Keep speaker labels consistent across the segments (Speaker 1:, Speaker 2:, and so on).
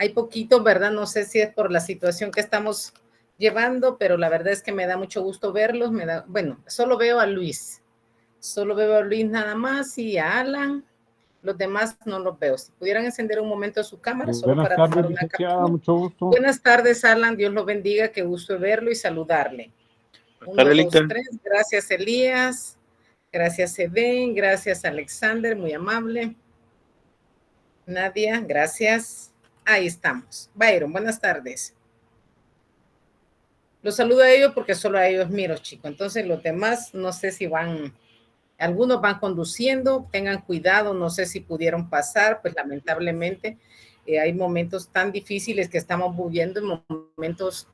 Speaker 1: Hay poquito, ¿verdad? No sé si es por la situación que estamos llevando, pero la verdad es que me da mucho gusto verlos. Bueno, solo veo a Luis. Solo veo a Luis nada más y a Alan. Los demás no los veo. Si pudieran encender un momento su cámara, solo
Speaker 2: Buenas
Speaker 1: para
Speaker 2: tardes,
Speaker 1: tomar una
Speaker 2: licenciada,
Speaker 1: captura.
Speaker 2: mucho gusto.
Speaker 1: Buenas tardes, Alan. Dios lo bendiga. Qué gusto verlo y saludarle.
Speaker 3: Buenas
Speaker 1: 1,
Speaker 3: tardes,
Speaker 1: 2,
Speaker 3: Linton.
Speaker 1: 3. Gracias, Elías. Gracias, Eden. Gracias, Alexander. Muy amable. Nadia, gracias. Ahí estamos. Byron, buenas tardes. Los saludo a ellos porque solo a ellos miro, chicos. Entonces los demás, no sé si van, algunos van conduciendo, tengan cuidado, no sé si pudieron pasar, pues lamentablemente hay momentos tan difíciles que estamos viviendo, momentos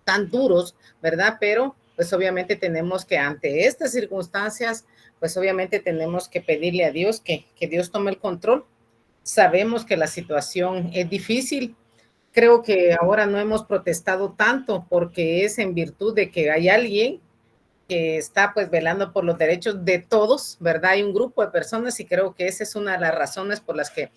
Speaker 1: tan duros, ¿verdad? Pero pues obviamente tenemos que ante estas circunstancias, pues obviamente tenemos que pedirle a Dios que Dios tome el control. Sabemos que la situación es difícil. Creo que ahora no hemos protestado tanto porque es en virtud de que hay alguien que está pues velando por los derechos de todos, ¿verdad? Hay un grupo de personas y creo que esa es una de las razones por las que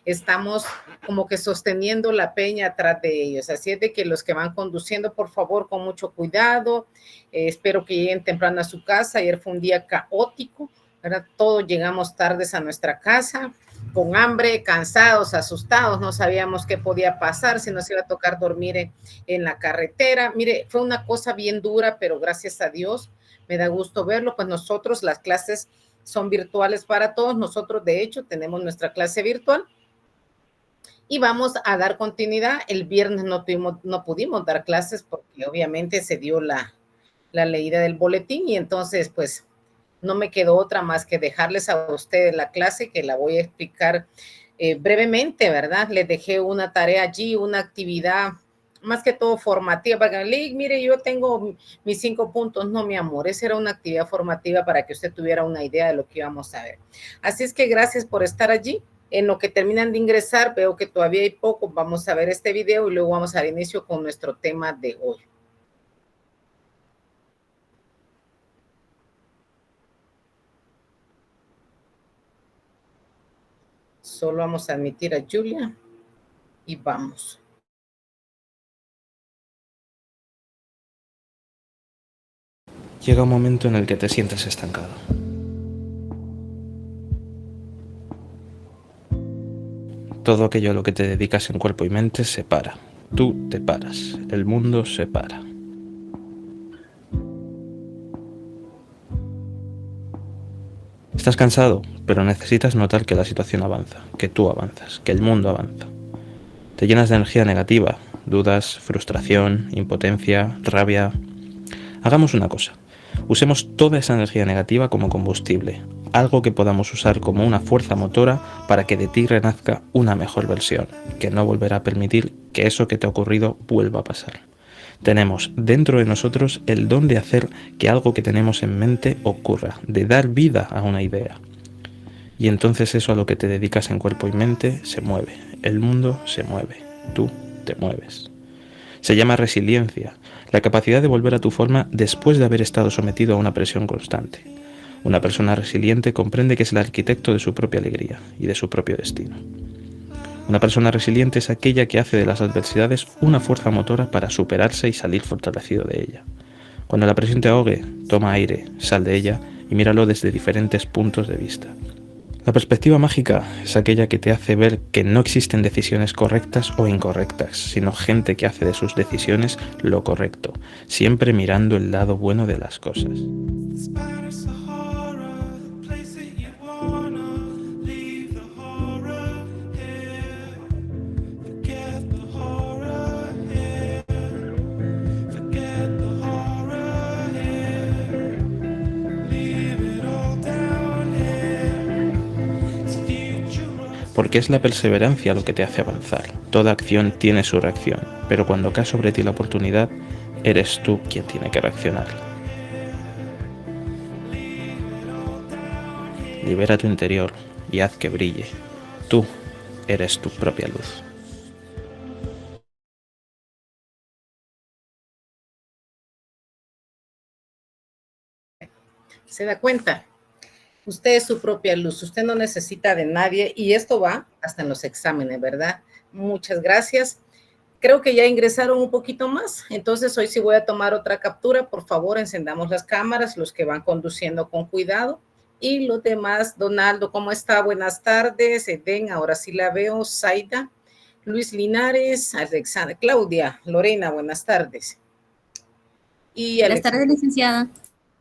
Speaker 1: estamos como que sosteniendo la peña atrás de ellos. Así es de que los que van conduciendo, por favor, con mucho cuidado. Espero que lleguen temprano a su casa. Ayer fue un día caótico, ¿verdad? Todos llegamos tardes a nuestra casa, con hambre, cansados, asustados, no sabíamos qué podía pasar, si nos iba a tocar dormir en la carretera. Mire, fue una cosa bien dura, pero gracias a Dios me da gusto verlo, pues nosotros las clases son virtuales para todos, nosotros de hecho tenemos nuestra clase virtual y vamos a dar continuidad. El viernes no pudimos dar clases porque obviamente se dio la leída del boletín y entonces pues no me quedó otra más que dejarles a ustedes la clase que la voy a explicar brevemente, ¿verdad? Les dejé una tarea allí, una actividad más que todo formativa. Mire, yo tengo mis 5 puntos. No, mi amor, esa era una actividad formativa para que usted tuviera una idea de lo que íbamos a ver. Así es que gracias por estar allí. En lo que terminan de ingresar, veo que todavía hay poco. Vamos a ver este video y luego vamos al inicio con nuestro tema de hoy. Solo vamos a admitir a Julia y vamos.
Speaker 4: Llega un momento en el que te sientes estancado. Todo aquello a lo que te dedicas en cuerpo y mente se para. Tú te paras. El mundo se para. Estás cansado, pero necesitas notar que la situación avanza, que tú avanzas, que el mundo avanza. Te llenas de energía negativa, dudas, frustración, impotencia, rabia. Hagamos una cosa. Usemos toda esa energía negativa como combustible, algo que podamos usar como una fuerza motora para que de ti renazca una mejor versión, que no volverá a permitir que eso que te ha ocurrido vuelva a pasar. Tenemos dentro de nosotros el don de hacer que algo que tenemos en mente ocurra, de dar vida a una idea. Y entonces eso a lo que te dedicas en cuerpo y mente se mueve, el mundo se mueve, tú te mueves. Se llama resiliencia, la capacidad de volver a tu forma después de haber estado sometido a una presión constante. Una persona resiliente comprende que es el arquitecto de su propia alegría y de su propio destino. Una persona resiliente es aquella que hace de las adversidades una fuerza motora para superarse y salir fortalecido de ella. Cuando la presión te ahogue, toma aire, sal de ella y míralo desde diferentes puntos de vista. La perspectiva mágica es aquella que te hace ver que no existen decisiones correctas o incorrectas, sino gente que hace de sus decisiones lo correcto, siempre mirando el lado bueno de las cosas. Porque es la perseverancia lo que te hace avanzar. Toda acción tiene su reacción, pero cuando cae sobre ti la oportunidad, eres tú quien tiene que reaccionar. Libera tu interior y haz que brille. Tú eres tu propia luz.
Speaker 1: ¿Se da cuenta? Usted es su propia luz, usted no necesita de nadie y esto va hasta en los exámenes, ¿verdad? Muchas gracias. Creo que ya ingresaron un poquito más, entonces hoy sí voy a tomar otra captura. Por favor, encendamos las cámaras, los que van conduciendo con cuidado. Y los demás, Donaldo, ¿cómo está? Buenas tardes. Eden, ahora sí la veo. Zaida, Luis Linares, Alexandra, Claudia, Lorena, buenas tardes.
Speaker 2: Y buenas tardes, licenciada.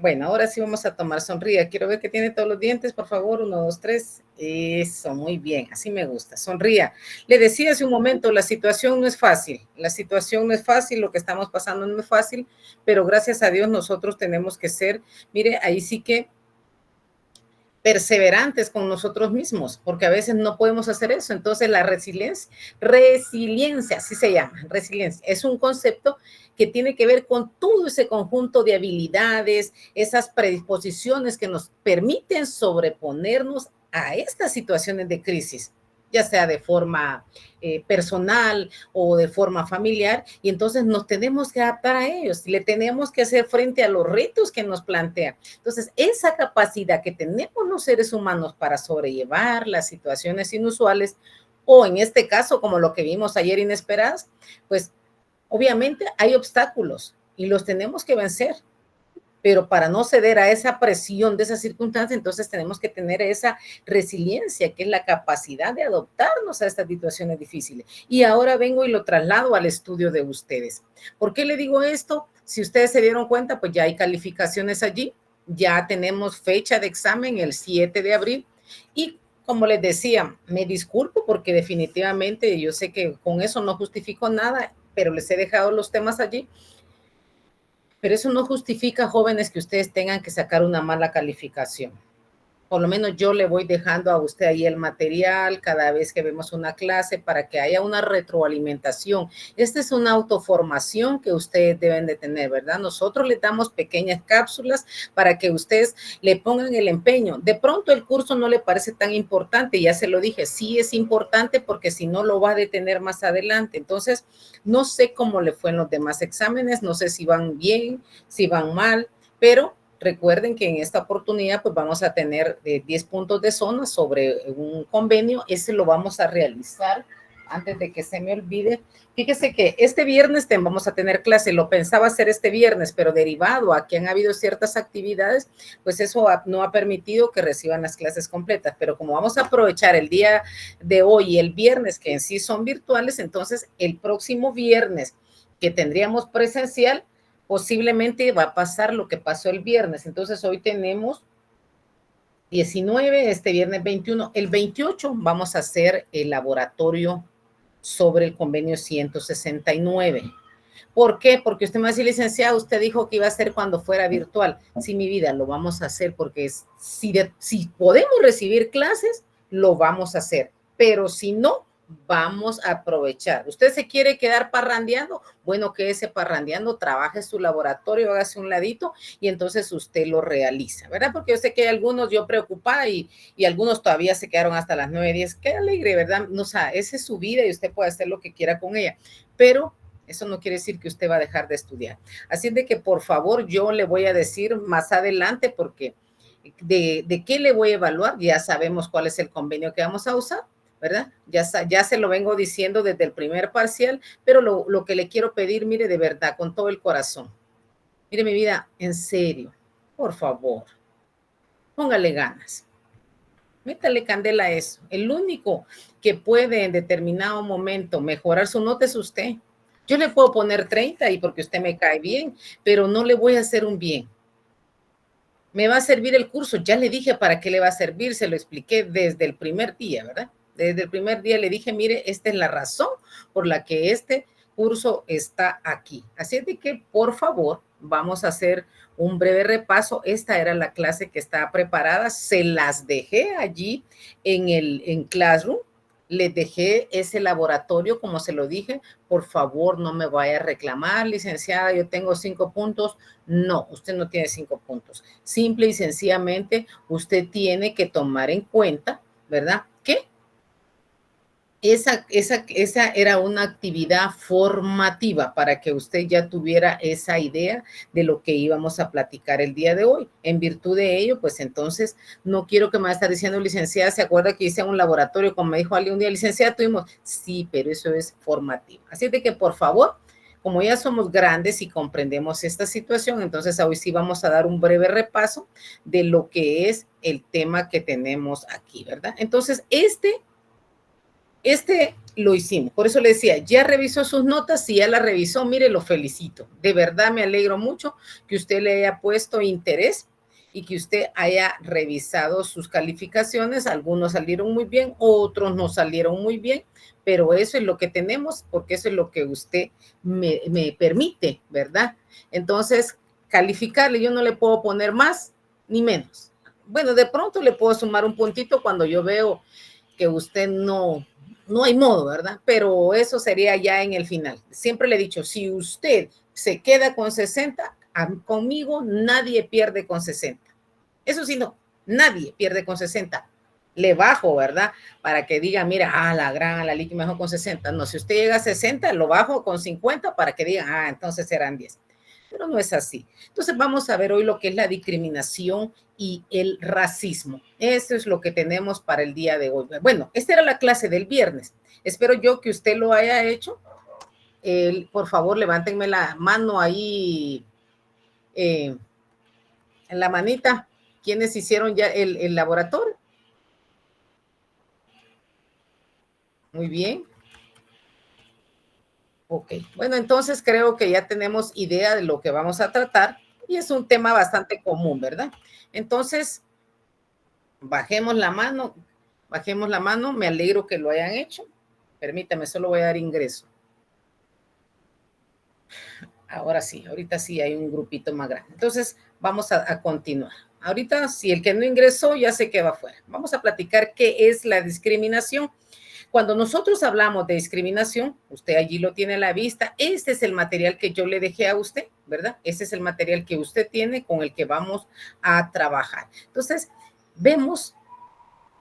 Speaker 1: Bueno, ahora sí vamos a tomar sonría. Quiero ver que tiene todos los dientes, por favor. 1, 2, 3. Eso, muy bien. Así me gusta. Sonría. Le decía hace un momento, la situación no es fácil. La situación no es fácil, lo que estamos pasando no es fácil, pero gracias a Dios nosotros tenemos que ser, mire, ahí sí que perseverantes con nosotros mismos, porque a veces no podemos hacer eso. Entonces la resiliencia, así se llama, resiliencia, es un concepto que tiene que ver con todo ese conjunto de habilidades, esas predisposiciones que nos permiten sobreponernos a estas situaciones de crisis, ya sea de forma personal o de forma familiar, y entonces nos tenemos que adaptar a ellos, le tenemos que hacer frente a los retos que nos plantean. Entonces, esa capacidad que tenemos los seres humanos para sobrellevar las situaciones inusuales, o en este caso, como lo que vimos ayer, inesperadas, pues obviamente hay obstáculos y los tenemos que vencer. Pero para no ceder a esa presión de esas circunstancias, entonces tenemos que tener esa resiliencia, que es la capacidad de adaptarnos a estas situaciones difíciles. Y ahora vengo y lo traslado al estudio de ustedes. ¿Por qué le digo esto? Si ustedes se dieron cuenta, pues ya hay calificaciones allí, ya tenemos fecha de examen el 7 de abril y como les decía, me disculpo porque definitivamente yo sé que con eso no justifico nada, pero les he dejado los temas allí. Pero eso no justifica, jóvenes, que ustedes tengan que sacar una mala calificación. Por lo menos yo le voy dejando a usted ahí el material cada vez que vemos una clase para que haya una retroalimentación. Esta es una autoformación que ustedes deben de tener, ¿verdad? Nosotros les damos pequeñas cápsulas para que ustedes le pongan el empeño. De pronto el curso no le parece tan importante, ya se lo dije, sí es importante porque si no lo va a detener más adelante. Entonces, no sé cómo le fue en los demás exámenes, no sé si van bien, si van mal, pero recuerden que en esta oportunidad pues vamos a tener 10 puntos de zona sobre un convenio. Ese lo vamos a realizar antes de que se me olvide. Fíjese que este viernes vamos a tener clase. Lo pensaba hacer este viernes, pero derivado a que han habido ciertas actividades, pues eso no ha permitido que reciban las clases completas. Pero como vamos a aprovechar el día de hoy y el viernes, que en sí son virtuales, entonces el próximo viernes que tendríamos presencial, posiblemente va a pasar lo que pasó el viernes. Entonces hoy tenemos 19, este viernes 21. El 28 vamos a hacer el laboratorio sobre el convenio 169. ¿Por qué? Porque usted me va a decir, licenciado, usted dijo que iba a ser cuando fuera virtual. Sí, mi vida, lo vamos a hacer porque si podemos recibir clases, lo vamos a hacer. Pero si no, vamos a aprovechar. ¿Usted se quiere quedar parrandeando? Bueno, que ese parrandeando, trabaje su laboratorio, hágase un ladito y entonces usted lo realiza, ¿verdad? Porque yo sé que hay algunos, yo preocupada y algunos todavía se quedaron hasta las 9:10. Qué alegre, ¿verdad? No, o sea, esa es su vida y usted puede hacer lo que quiera con ella, pero eso no quiere decir que usted va a dejar de estudiar. Así de que, por favor, yo le voy a decir más adelante porque de qué le voy a evaluar. Ya sabemos cuál es el convenio que vamos a usar, ¿verdad? Ya se lo vengo diciendo desde el primer parcial, pero lo que le quiero pedir, mire, de verdad, con todo el corazón. Mire, mi vida, en serio, por favor, póngale ganas. Métale candela a eso. El único que puede en determinado momento mejorar su nota es usted. Yo le puedo poner 30 y porque usted me cae bien, pero no le voy a hacer un bien. Me va a servir el curso, ya le dije para qué le va a servir, se lo expliqué desde el primer día, ¿verdad? Desde el primer día le dije, mire, esta es la razón por la que este curso está aquí. Así es de que, por favor, vamos a hacer un breve repaso. Esta era la clase que estaba preparada, se las dejé allí en Classroom. Les dejé ese laboratorio, como se lo dije, por favor no me vaya a reclamar, licenciada, yo tengo 5 puntos. No, usted no tiene 5 puntos. Simple y sencillamente usted tiene que tomar en cuenta, ¿verdad? Que esa era una actividad formativa para que usted ya tuviera esa idea de lo que íbamos a platicar el día de hoy. En virtud de ello, pues entonces no quiero que me vaya a estar diciendo, licenciada, ¿se acuerda que hice un laboratorio? Como me dijo alguien un día, licenciada, tuvimos. Sí, pero eso es formativo. Así de que, por favor, como ya somos grandes y comprendemos esta situación, entonces hoy sí vamos a dar un breve repaso de lo que es el tema que tenemos aquí, ¿verdad? Entonces, este lo hicimos. Por eso le decía, ya revisó sus notas. Si ya la revisó, mire, lo felicito. De verdad me alegro mucho que usted le haya puesto interés y que usted haya revisado sus calificaciones. Algunos salieron muy bien, otros no salieron muy bien, pero eso es lo que tenemos, porque eso es lo que usted me permite, ¿verdad? Entonces, calificarle, yo no le puedo poner más ni menos. Bueno, de pronto le puedo sumar un puntito cuando yo veo que usted no hay modo, ¿verdad? Pero eso sería ya en el final. Siempre le he dicho, si usted se queda con 60, conmigo nadie pierde con 60. Eso sí, no, nadie pierde con 60. Le bajo, ¿verdad? Para que diga, mira, la Liqui mejor con 60. No, si usted llega a 60, lo bajo con 50 para que digan, entonces serán 10. Pero no es así. Entonces vamos a ver hoy lo que es la discriminación y el racismo. Eso es lo que tenemos para el día de hoy. Bueno, esta era la clase del viernes. Espero yo que usted lo haya hecho. Por favor, levántenme la mano ahí en la manita. ¿Quiénes hicieron ya el laboratorio? Muy bien. Ok, bueno, entonces creo que ya tenemos idea de lo que vamos a tratar y es un tema bastante común, ¿verdad? Entonces, bajemos la mano, me alegro que lo hayan hecho. Permítame, solo voy a dar ingreso. Ahora sí, ahorita sí hay un grupito más grande. Entonces, vamos a continuar. Ahorita, si el que no ingresó, ya se queda afuera. Vamos a platicar qué es la discriminación. Cuando nosotros hablamos de discriminación, usted allí lo tiene a la vista, este es el material que yo le dejé a usted, ¿verdad? Ese es el material que usted tiene con el que vamos a trabajar. Entonces, vemos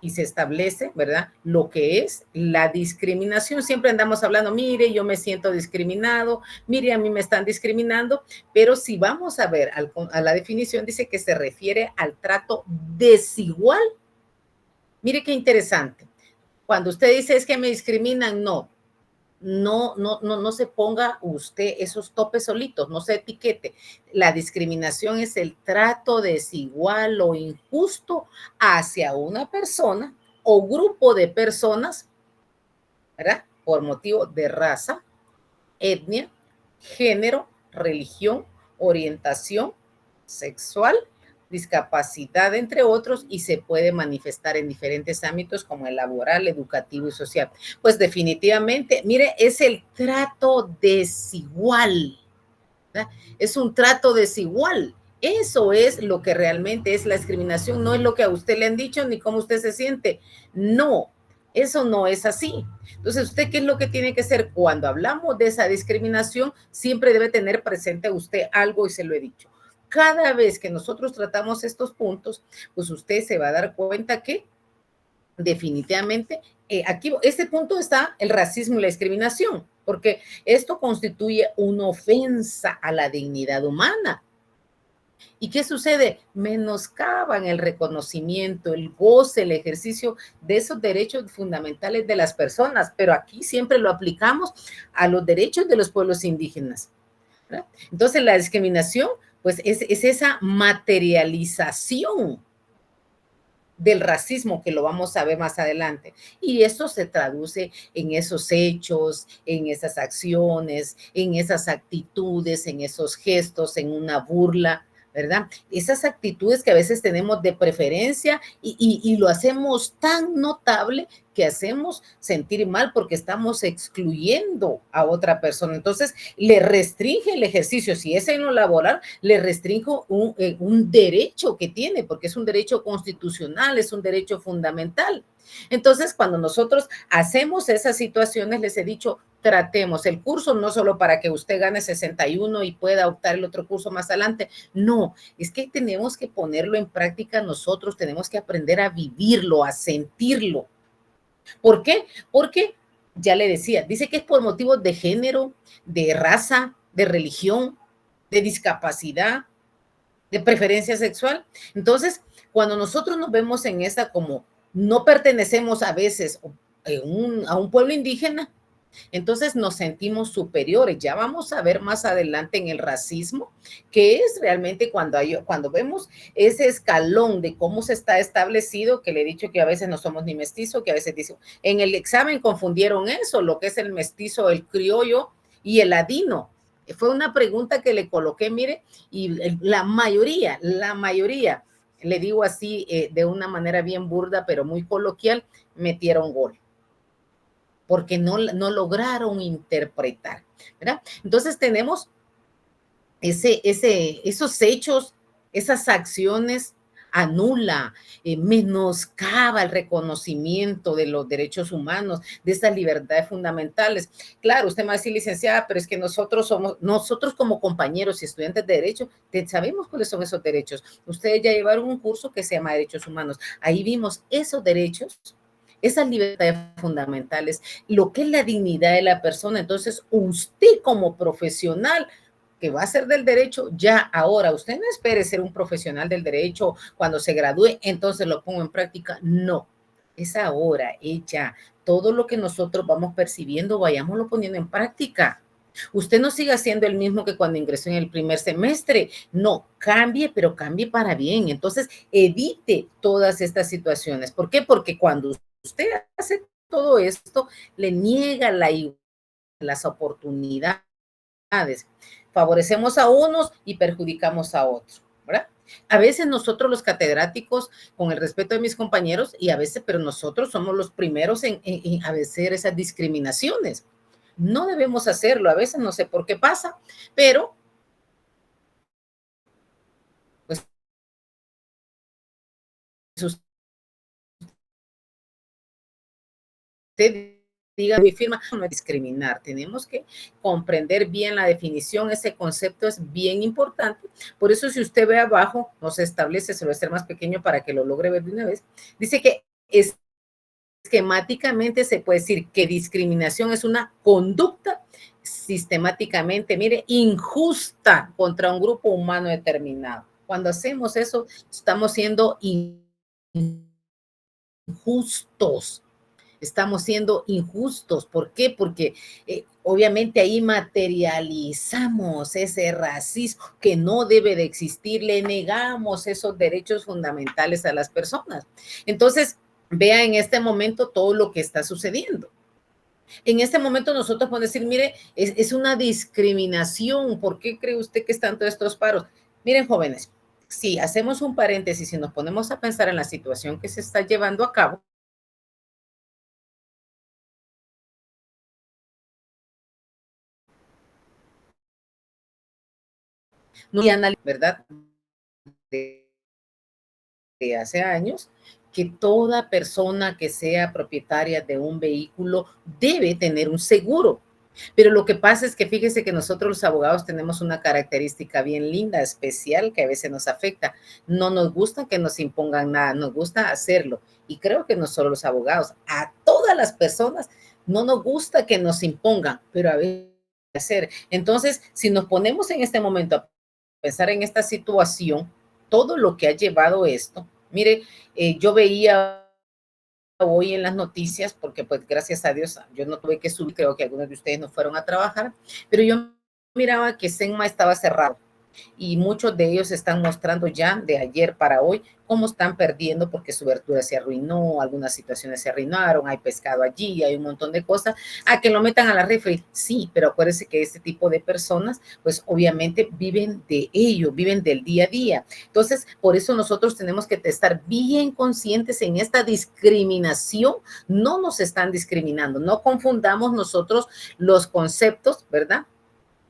Speaker 1: y se establece, ¿verdad? Lo que es la discriminación. Siempre andamos hablando, mire, yo me siento discriminado, mire, a mí me están discriminando, pero si vamos a ver a la definición, dice que se refiere al trato desigual. Mire qué interesante. Cuando usted dice es que me discriminan, no se ponga usted esos topes solitos, no se etiquete. La discriminación es el trato desigual o injusto hacia una persona o grupo de personas, ¿verdad? Por motivo de raza, etnia, género, religión, orientación sexual, discapacidad, entre otros, y se puede manifestar en diferentes ámbitos como el laboral, educativo y social. Pues definitivamente, mire, es el trato desigual, ¿verdad? Es un trato desigual. Eso es lo que realmente es la discriminación, no es lo que a usted le han dicho ni cómo usted se siente. No, eso no es así. Entonces, ¿usted qué es lo que tiene que hacer? Cuando hablamos de esa discriminación, siempre debe tener presente usted algo, y se lo he dicho. Cada vez que nosotros tratamos estos puntos, pues usted se va a dar cuenta que definitivamente aquí, este punto está el racismo y la discriminación, porque esto constituye una ofensa a la dignidad humana. ¿Y qué sucede? Menoscaban el reconocimiento, el goce, el ejercicio de esos derechos fundamentales de las personas, pero aquí siempre lo aplicamos a los derechos de los pueblos indígenas, ¿verdad? Entonces, la discriminación, pues es esa materialización del racismo, que lo vamos a ver más adelante. Y esto se traduce en esos hechos, en esas acciones, en esas actitudes, en esos gestos, en una burla, ¿verdad? Esas actitudes que a veces tenemos de preferencia y lo hacemos tan notable que hacemos sentir mal porque estamos excluyendo a otra persona. Entonces, le restringe el ejercicio. Si es en lo laboral, le restringo un derecho que tiene, porque es un derecho constitucional, es un derecho fundamental. Entonces, cuando nosotros hacemos esas situaciones, les he dicho, tratemos el curso no solo para que usted gane 61 y pueda optar el otro curso más adelante. No, es que tenemos que ponerlo en práctica nosotros, tenemos que aprender a vivirlo, a sentirlo. ¿Por qué? Porque ya le decía, dice que es por motivos de género, de raza, de religión, de discapacidad, de preferencia sexual. Entonces, cuando nosotros nos vemos en esta como no pertenecemos a veces a un pueblo indígena, entonces nos sentimos superiores. Ya vamos a ver más adelante en el racismo, que es realmente cuando vemos ese escalón de cómo se está establecido, que le he dicho que a veces no somos ni mestizos, que a veces dicen, en el examen confundieron eso, lo que es el mestizo, el criollo y el ladino. Fue una pregunta que le coloqué, mire, y la mayoría, le digo así de una manera bien burda, pero muy coloquial, metieron gol porque no lograron interpretar, ¿verdad? Entonces tenemos esos hechos, esas acciones anula, menoscaba el reconocimiento de los derechos humanos, de esas libertades fundamentales. Claro, usted me va a decir, licenciada, pero es que nosotros como compañeros y estudiantes de derecho, sabemos cuáles son esos derechos. Ustedes ya llevaron un curso que se llama Derechos Humanos. Ahí vimos esos derechos, esas libertades fundamentales, lo que es la dignidad de la persona. Entonces, usted como profesional que va a ser del derecho, ya ahora, usted no espere ser un profesional del derecho cuando se gradúe, entonces lo pongo en práctica. No, es ahora, es ya. Todo lo que nosotros vamos percibiendo, vayámoslo poniendo en práctica. Usted no siga siendo el mismo que cuando ingresó en el primer semestre. No, cambie, pero cambie para bien. Entonces, evite todas estas situaciones. ¿Por qué? Porque cuando usted hace todo esto, le niega las oportunidades. Favorecemos a unos y perjudicamos a otros, ¿verdad? A veces nosotros los catedráticos, con el respeto de mis compañeros, y a veces, pero nosotros somos los primeros en hacer esas discriminaciones. No debemos hacerlo, a veces no sé por qué pasa, pero pues usted diga mi firma, no es discriminar. Tenemos que comprender bien la definición, ese concepto es bien importante. Por eso si usted ve abajo, nos establece, se lo voy a hacer más pequeño para que lo logre ver de una vez, dice que esquemáticamente se puede decir que discriminación es una conducta sistemáticamente, mire, injusta contra un grupo humano determinado. Cuando hacemos eso, estamos siendo injustos. Estamos siendo injustos. ¿Por qué? Porque obviamente ahí materializamos ese racismo que no debe de existir, le negamos esos derechos fundamentales a las personas. Entonces, vea en este momento todo lo que está sucediendo. En este momento nosotros podemos decir, mire, es una discriminación. ¿Por qué cree usted que están todos estos paros? Miren, jóvenes, si hacemos un paréntesis y nos ponemos a pensar en la situación que se está llevando a cabo, no, ¿verdad? De hace años, que toda persona que sea propietaria de un vehículo debe tener un seguro. Pero lo que pasa es que fíjese que nosotros los abogados tenemos una característica bien linda, especial, que a veces nos afecta. No nos gusta que nos impongan nada, nos gusta hacerlo. Y creo que no solo los abogados, a todas las personas no nos gusta que nos impongan, pero a veces hacer. Entonces, si nos ponemos en este momento a pensar en esta situación, todo lo que ha llevado esto, mire, yo veía hoy en las noticias, porque pues gracias a Dios yo no tuve que subir, creo que algunos de ustedes no fueron a trabajar, pero yo miraba que Senma estaba cerrado y muchos de ellos están mostrando ya de ayer para hoy cómo están perdiendo porque su verdura se arruinó, algunas situaciones se arruinaron, hay pescado allí, hay un montón de cosas, a que lo metan a la refri, sí, pero acuérdense que este tipo de personas pues obviamente viven de ello, viven del día a día. Entonces, por eso nosotros tenemos que estar bien conscientes en esta discriminación, no nos están discriminando, no confundamos nosotros los conceptos, ¿verdad?,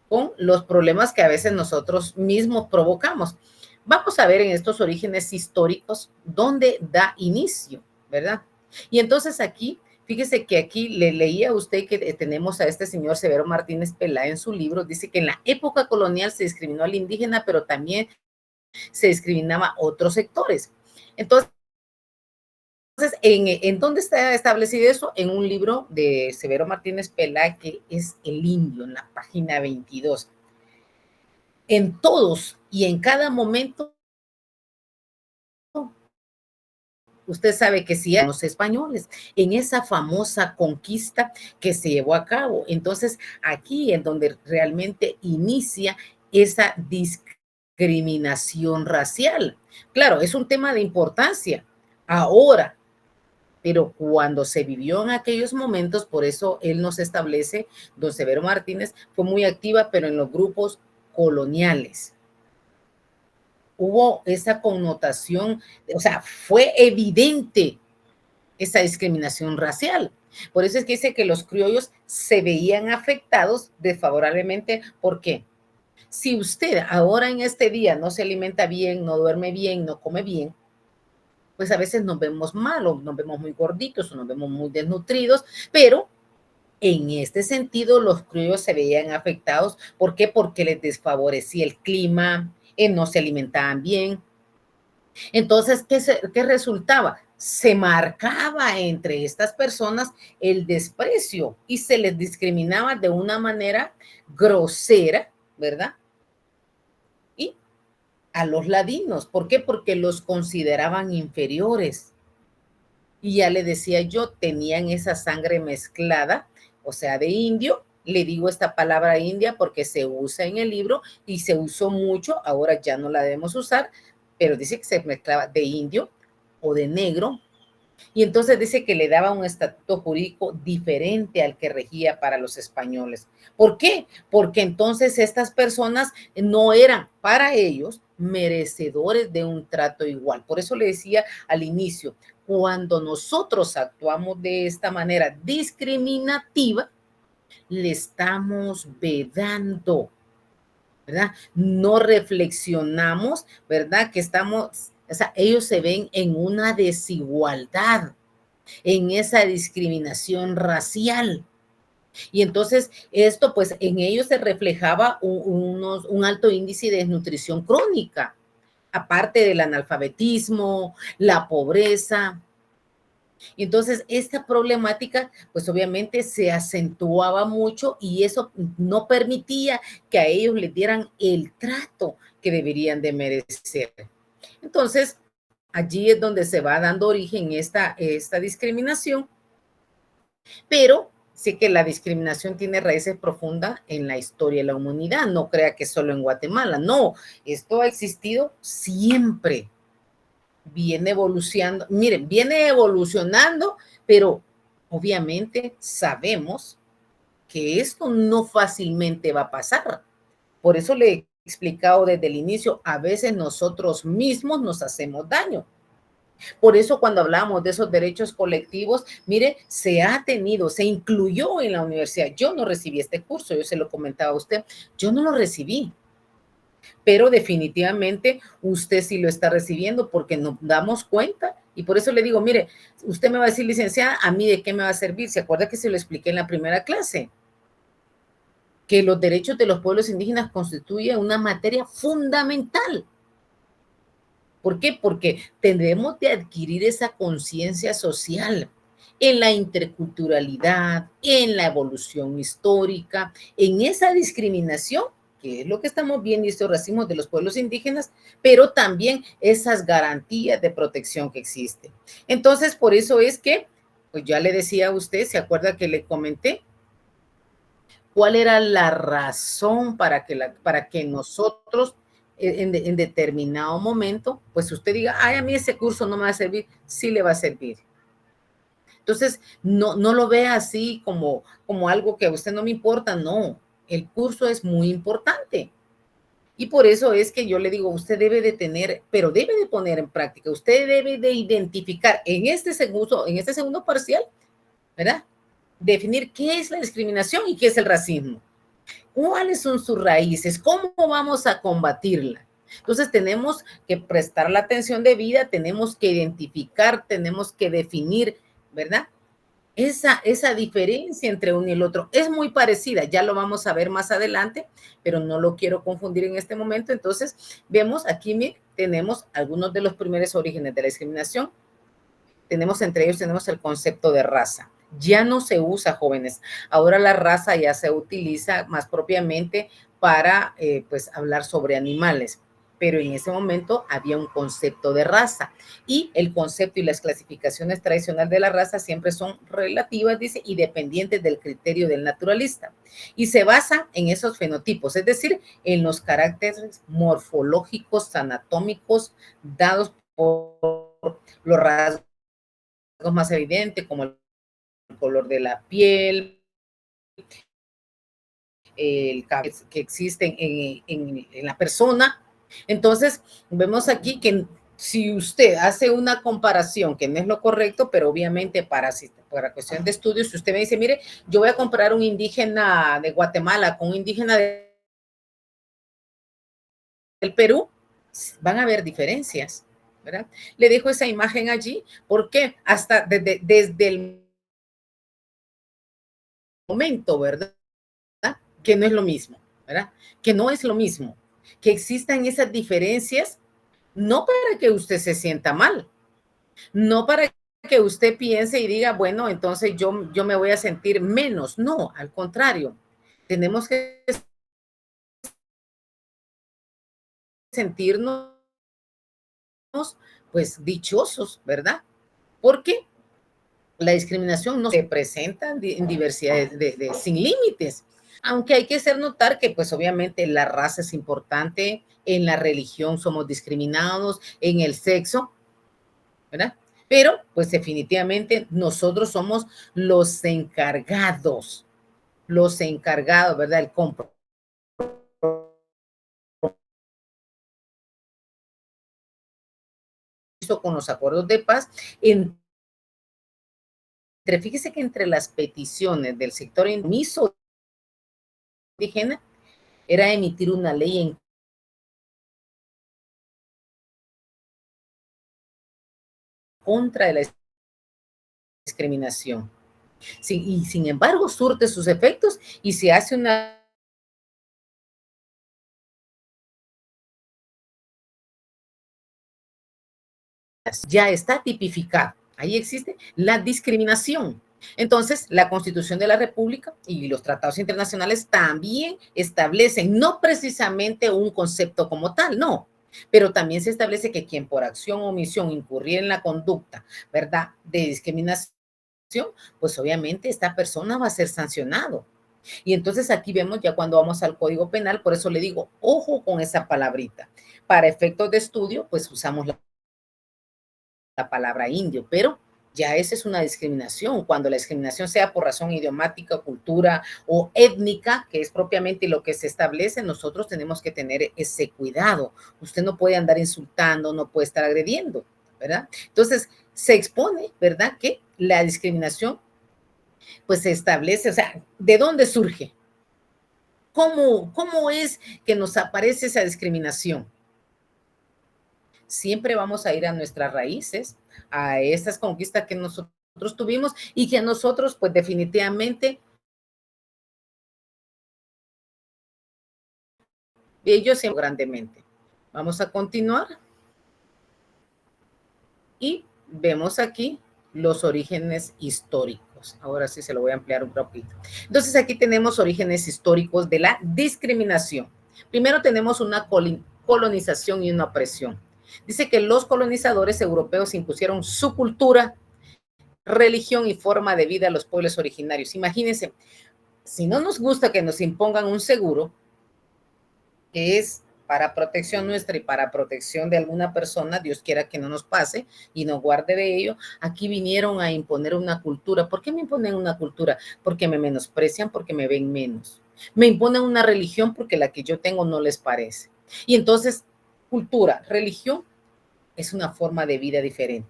Speaker 1: con los problemas que a veces nosotros mismos provocamos. Vamos a ver en estos orígenes históricos dónde da inicio, ¿verdad? Y entonces aquí, fíjese que aquí le leía a usted que tenemos a este señor Severo Martínez Pelá en su libro, dice que en la época colonial se discriminó al indígena, pero también se discriminaba a otros sectores. Entonces, ¿en dónde está establecido eso? En un libro de Severo Martínez Pelá, que es El Indio, en la página 22. En todos y en cada momento, usted sabe que si eran los españoles, en esa famosa conquista que se llevó a cabo. Entonces, aquí es donde realmente inicia esa discriminación racial. Claro, es un tema de importancia ahora, pero cuando se vivió en aquellos momentos, por eso él nos establece, don Severo Martínez, fue muy activa, pero en los grupos coloniales. Hubo esa connotación, o sea, fue evidente esa discriminación racial. Por eso es que dice que los criollos se veían afectados desfavorablemente. ¿Por qué? Si usted ahora en este día no se alimenta bien, no duerme bien, no come bien, pues a veces nos vemos mal, o nos vemos muy gorditos, o nos vemos muy desnutridos, pero en este sentido los criollos se veían afectados. ¿Por qué? Porque les desfavorecía el clima, no se alimentaban bien. Entonces, ¿qué resultaba? Se marcaba entre estas personas el desprecio y se les discriminaba de una manera grosera, ¿verdad? Y a los ladinos, ¿por qué? Porque los consideraban inferiores. Y ya le decía yo, tenían esa sangre mezclada, o sea, de indio. Le digo esta palabra india porque se usa en el libro y se usó mucho, ahora ya no la debemos usar, pero dice que se mezclaba de indio o de negro, y entonces dice que le daba un estatuto jurídico diferente al que regía para los españoles. ¿Por qué? Porque entonces estas personas no eran para ellos merecedores de un trato igual. Por eso le decía al inicio, cuando nosotros actuamos de esta manera discriminativa, le estamos vedando, ¿verdad? No reflexionamos, ¿verdad? Que estamos, o sea, ellos se ven en una desigualdad, en esa discriminación racial. Y entonces esto, pues en ellos se reflejaba un alto índice de desnutrición crónica, aparte del analfabetismo, la pobreza. Y entonces esta problemática, pues obviamente se acentuaba mucho y eso no permitía que a ellos les dieran el trato que deberían de merecer. Entonces, allí es donde se va dando origen esta discriminación, pero sé que la discriminación tiene raíces profundas en la historia de la humanidad. No crea que solo en Guatemala, no, esto ha existido siempre. Viene evolucionando, miren, viene evolucionando, pero obviamente sabemos que esto no fácilmente va a pasar. Por eso le he explicado desde el inicio, a veces nosotros mismos nos hacemos daño. Por eso cuando hablamos de esos derechos colectivos, mire, se incluyó en la universidad. Yo no recibí este curso, yo se lo comentaba a usted, yo no lo recibí. Pero definitivamente usted sí lo está recibiendo porque nos damos cuenta. Y por eso le digo, mire, usted me va a decir, licenciada, ¿a mí de qué me va a servir? ¿Se acuerda que se lo expliqué en la primera clase? Que los derechos de los pueblos indígenas constituyen una materia fundamental. ¿Por qué? Porque tendremos de adquirir esa conciencia social en la interculturalidad, en la evolución histórica, en esa discriminación, que es lo que estamos viendo, estos racismos de los pueblos indígenas, pero también esas garantías de protección que existen. Entonces, por eso es que, pues ya le decía a usted, ¿se acuerda que le comenté? ¿Cuál era la razón para que nosotros en determinado momento, pues usted diga, ay, a mí ese curso no me va a servir? Sí le va a servir. Entonces, no lo vea así como algo que a usted no me importa, no. El curso es muy importante. Y por eso es que yo le digo, usted debe de tener, pero debe de poner en práctica, usted debe de identificar en este segundo parcial, ¿verdad? Definir qué es la discriminación y qué es el racismo. ¿Cuáles son sus raíces? ¿Cómo vamos a combatirla? Entonces tenemos que prestar la atención debida, tenemos que identificar, tenemos que definir, ¿verdad? Esa diferencia entre uno y el otro es muy parecida, ya lo vamos a ver más adelante, pero no lo quiero confundir en este momento. Entonces, vemos aquí, tenemos algunos de los primeros orígenes de la discriminación. Tenemos entre ellos, tenemos el concepto de raza. Ya no se usa, jóvenes. Ahora la raza ya se utiliza más propiamente para pues hablar sobre animales, pero en ese momento había un concepto de raza y el concepto y las clasificaciones tradicionales de la raza siempre son relativas, dice, y dependientes del criterio del naturalista y se basa en esos fenotipos, es decir, en los caracteres morfológicos, anatómicos dados por los rasgos más evidentes como el color de la piel, el cabello que existen en la persona. Entonces, vemos aquí que si usted hace una comparación, que no es lo correcto, pero obviamente para cuestión de estudios, si usted me dice, mire, yo voy a comparar un indígena de Guatemala con un indígena del Perú, van a haber diferencias, ¿verdad? Le dejo esa imagen allí, porque hasta desde el momento, ¿verdad? Que no es lo mismo, ¿verdad? Que no es lo mismo, que existan esas diferencias, no para que usted se sienta mal, no para que usted piense y diga, bueno, entonces yo me voy a sentir menos. No, al contrario, tenemos que sentirnos pues dichosos, ¿verdad? Porque la discriminación no se presenta en diversidad sin límites, aunque hay que hacer notar que pues obviamente la raza es importante, en la religión somos discriminados, en el sexo, ¿verdad? Pero pues definitivamente nosotros somos los encargados, ¿verdad? El compromiso con los acuerdos de paz fíjese que entre las peticiones del sector indígena era emitir una ley en contra de la discriminación. Sí, y sin embargo surte sus efectos y se hace una ya está tipificado. Ahí existe la discriminación. Entonces, la Constitución de la República y los tratados internacionales también establecen no precisamente un concepto como tal, no, pero también se establece que quien por acción o omisión incurriera en la conducta, ¿verdad?, de discriminación, pues obviamente esta persona va a ser sancionado. Y entonces aquí vemos ya cuando vamos al Código Penal, por eso le digo, ojo con esa palabrita. Para efectos de estudio, pues usamos la palabra indio, pero ya esa es una discriminación, cuando la discriminación sea por razón idiomática, cultura o étnica, que es propiamente lo que se establece, nosotros tenemos que tener ese cuidado. Usted no puede andar insultando, no puede estar agrediendo, ¿verdad? Entonces, se expone, ¿verdad?, que la discriminación, pues se establece, o sea, ¿de dónde surge? ¿Cómo es que nos aparece esa discriminación? Siempre vamos a ir a nuestras raíces, a esas conquistas que nosotros tuvimos y que nosotros, pues definitivamente, ellos se grandemente. Vamos a continuar y vemos aquí los orígenes históricos. Ahora sí se lo voy a ampliar un poquito. Entonces aquí tenemos orígenes históricos de la discriminación. Primero tenemos una colonización y una opresión. Dice que los colonizadores europeos impusieron su cultura, religión y forma de vida a los pueblos originarios. Imagínense, si no nos gusta que nos impongan un seguro, que es para protección nuestra y para protección de alguna persona, Dios quiera que no nos pase y nos guarde de ello, aquí vinieron a imponer una cultura. ¿Por qué me imponen una cultura? Porque me menosprecian, porque me ven menos. Me imponen una religión porque la que yo tengo no les parece. Y entonces, cultura, religión, es una forma de vida diferente.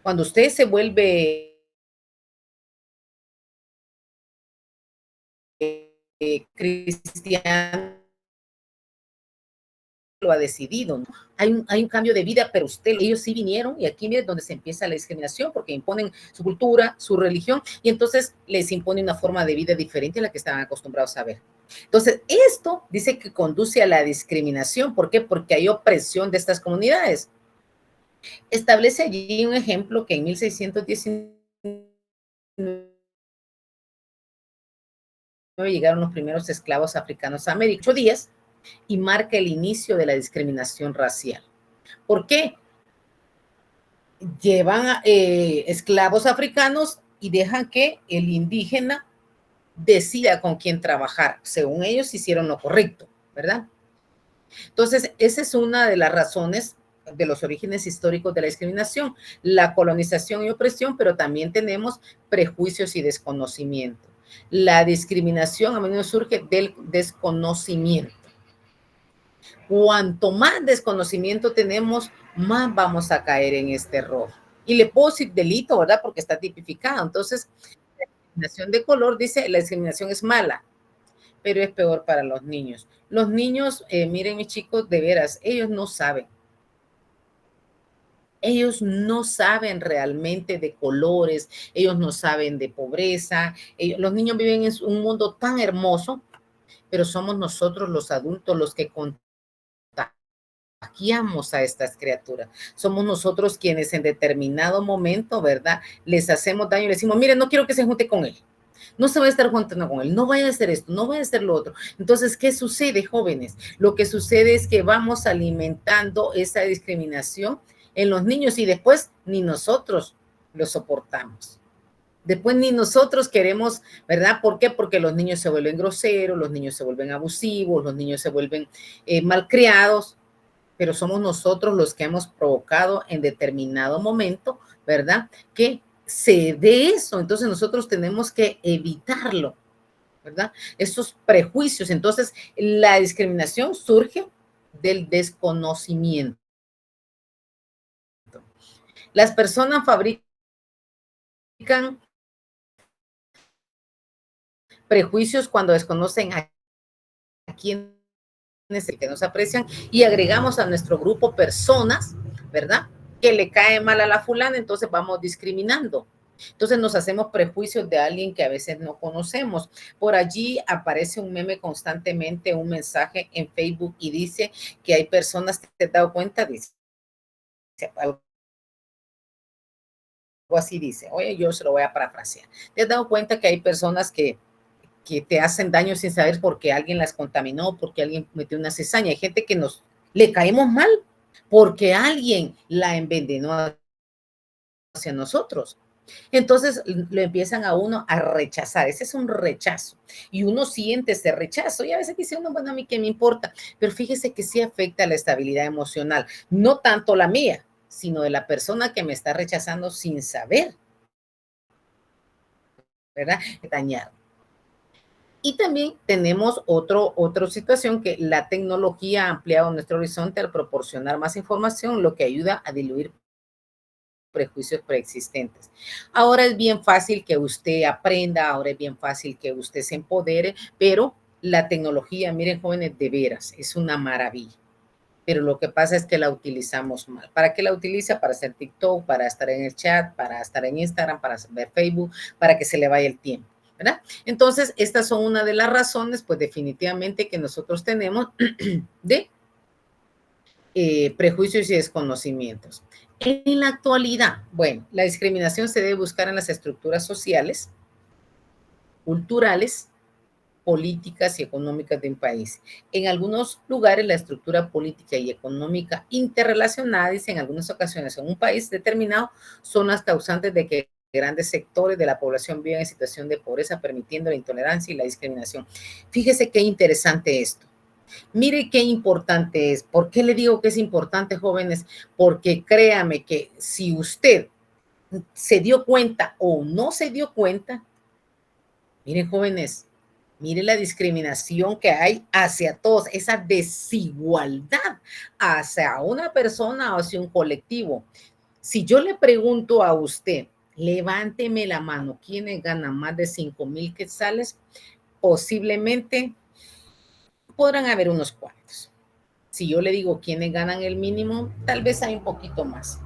Speaker 1: Cuando usted se vuelve cristiano, lo ha decidido, ¿no? Hay un cambio de vida, pero ellos sí vinieron y aquí es donde se empieza la discriminación porque imponen su cultura, su religión y entonces les impone una forma de vida diferente a la que estaban acostumbrados a ver. Entonces, esto dice que conduce a la discriminación. ¿Por qué? Porque hay opresión de estas comunidades. Establece allí un ejemplo que en 1619 llegaron los primeros esclavos africanos a América, 8 días, y marca el inicio de la discriminación racial. ¿Por qué? Llevan esclavos africanos y dejan que el indígena decida con quién trabajar. Según ellos hicieron lo correcto, ¿verdad? Entonces, esa es una de las razones de los orígenes históricos de la discriminación, la colonización y opresión, pero también tenemos prejuicios y desconocimiento. La discriminación a menudo surge del desconocimiento. Cuanto más desconocimiento tenemos, más vamos a caer en este error. Y le puedo decir delito, ¿verdad? Porque está tipificado. Entonces, la discriminación de color dice, la discriminación es mala, pero es peor para los niños. Los niños, miren mis chicos, de veras, ellos no saben. Ellos no saben realmente de colores, ellos no saben de pobreza. Los niños viven en un mundo tan hermoso, pero somos nosotros los adultos los que contagiamos a estas criaturas. Somos nosotros quienes en determinado momento, ¿verdad? Les hacemos daño y les decimos, mire, no quiero que se junte con él. No se va a estar juntando con él, no vaya a hacer esto, no vaya a hacer lo otro. Entonces, ¿qué sucede, jóvenes? Lo que sucede es que vamos alimentando esa discriminación en los niños y después ni nosotros lo soportamos. Después ni nosotros queremos, ¿verdad? ¿Por qué? Porque los niños se vuelven groseros, los niños se vuelven abusivos, los niños se vuelven malcriados, pero somos nosotros los que hemos provocado en determinado momento, ¿verdad? Que se dé eso, entonces nosotros tenemos que evitarlo, ¿verdad? Esos prejuicios. Entonces, la discriminación surge del desconocimiento. Las personas fabrican prejuicios cuando desconocen a quienes que nos aprecian y agregamos a nuestro grupo personas, ¿verdad? Que le cae mal a la fulana, entonces vamos discriminando. Entonces nos hacemos prejuicios de alguien que a veces no conocemos. Por allí aparece un meme constantemente, un mensaje en Facebook y dice que hay personas que te has dado cuenta, dice algo así dice, oye, yo se lo voy a parafrasear. ¿Te has dado cuenta que hay personas que te hacen daño sin saber porque alguien las contaminó, porque alguien metió una cizaña? Hay gente que le caemos mal porque alguien la envenenó hacia nosotros. Entonces lo empiezan a uno a rechazar. Ese es un rechazo. Y uno siente ese rechazo. Y a veces dice uno, bueno, a mí qué me importa. Pero fíjese que sí afecta la estabilidad emocional. No tanto la mía, sino de la persona que me está rechazando sin saber, ¿verdad? Dañar. Y también tenemos otra situación, que la tecnología ha ampliado nuestro horizonte al proporcionar más información, lo que ayuda a diluir prejuicios preexistentes. Ahora es bien fácil que usted aprenda, ahora es bien fácil que usted se empodere, pero la tecnología, miren jóvenes, de veras, es una maravilla. Pero lo que pasa es que la utilizamos mal. ¿Para qué la utiliza? Para hacer TikTok, para estar en el chat, para estar en Instagram, para ver Facebook, para que se le vaya el tiempo, ¿verdad? Entonces, estas son una de las razones, pues definitivamente que nosotros tenemos de prejuicios y desconocimientos. En la actualidad, bueno, la discriminación se debe buscar en las estructuras sociales, culturales, políticas y económicas de un país. En algunos lugares, la estructura política y económica interrelacionadas, en algunas ocasiones en un país determinado, son las causantes de que grandes sectores de la población vivan en situación de pobreza, permitiendo la intolerancia y la discriminación. Fíjese qué interesante esto. Mire qué importante es. ¿Por qué le digo que es importante, jóvenes? Porque créame que si usted se dio cuenta o no se dio cuenta, miren, jóvenes, mire la discriminación que hay hacia todos, esa desigualdad hacia una persona o hacia un colectivo. Si yo le pregunto a usted, levánteme la mano, ¿quiénes ganan más de 5,000 quetzales? Posiblemente podrán haber unos cuantos. Si yo le digo quiénes ganan el mínimo, tal vez hay un poquito más.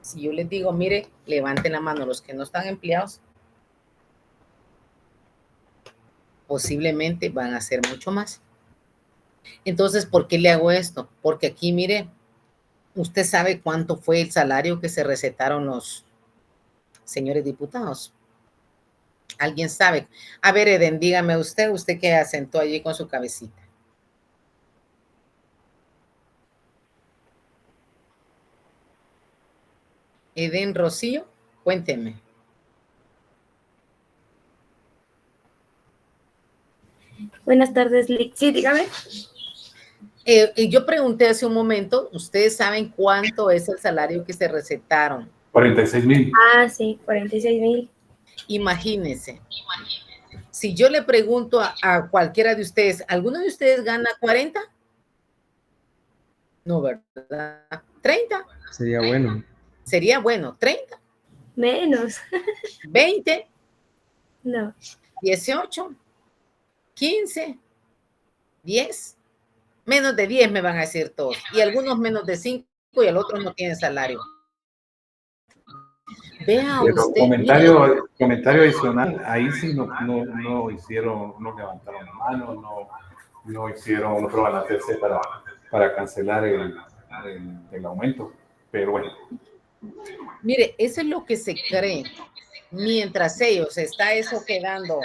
Speaker 1: Si yo les digo, mire, levanten la mano los que no están empleados, posiblemente van a ser mucho más. Entonces, ¿por qué le hago esto? Porque aquí, mire, ¿Usted sabe cuánto fue el salario que se recetaron los señores diputados? ¿Alguien sabe? A ver, Eden, dígame usted que asentó allí con su cabecita. Eden Rocío, cuénteme.
Speaker 3: Buenas tardes, Lick. Sí, dígame.
Speaker 1: Yo pregunté hace un momento, ¿ustedes saben cuánto es el salario que se recetaron?
Speaker 5: 46,000.
Speaker 3: Ah, sí, 46,000.
Speaker 1: Imagínense. Si yo le pregunto a cualquiera de ustedes, ¿alguno de ustedes gana 40? No, ¿verdad? 30.
Speaker 6: Sería bueno.
Speaker 1: Sería bueno, 30.
Speaker 3: Menos.
Speaker 1: 20.
Speaker 3: No.
Speaker 1: 18. 15. 10. Menos de 10 me van a decir todos. Y algunos menos de 5 y el otro no tienen salario. Vea usted.
Speaker 5: Comentario adicional. Ahí sí no hicieron, no levantaron la mano, no hicieron otro balancearse para cancelar el aumento. Pero bueno.
Speaker 1: Mire, eso es lo que se cree. Mientras ellos está eso quedando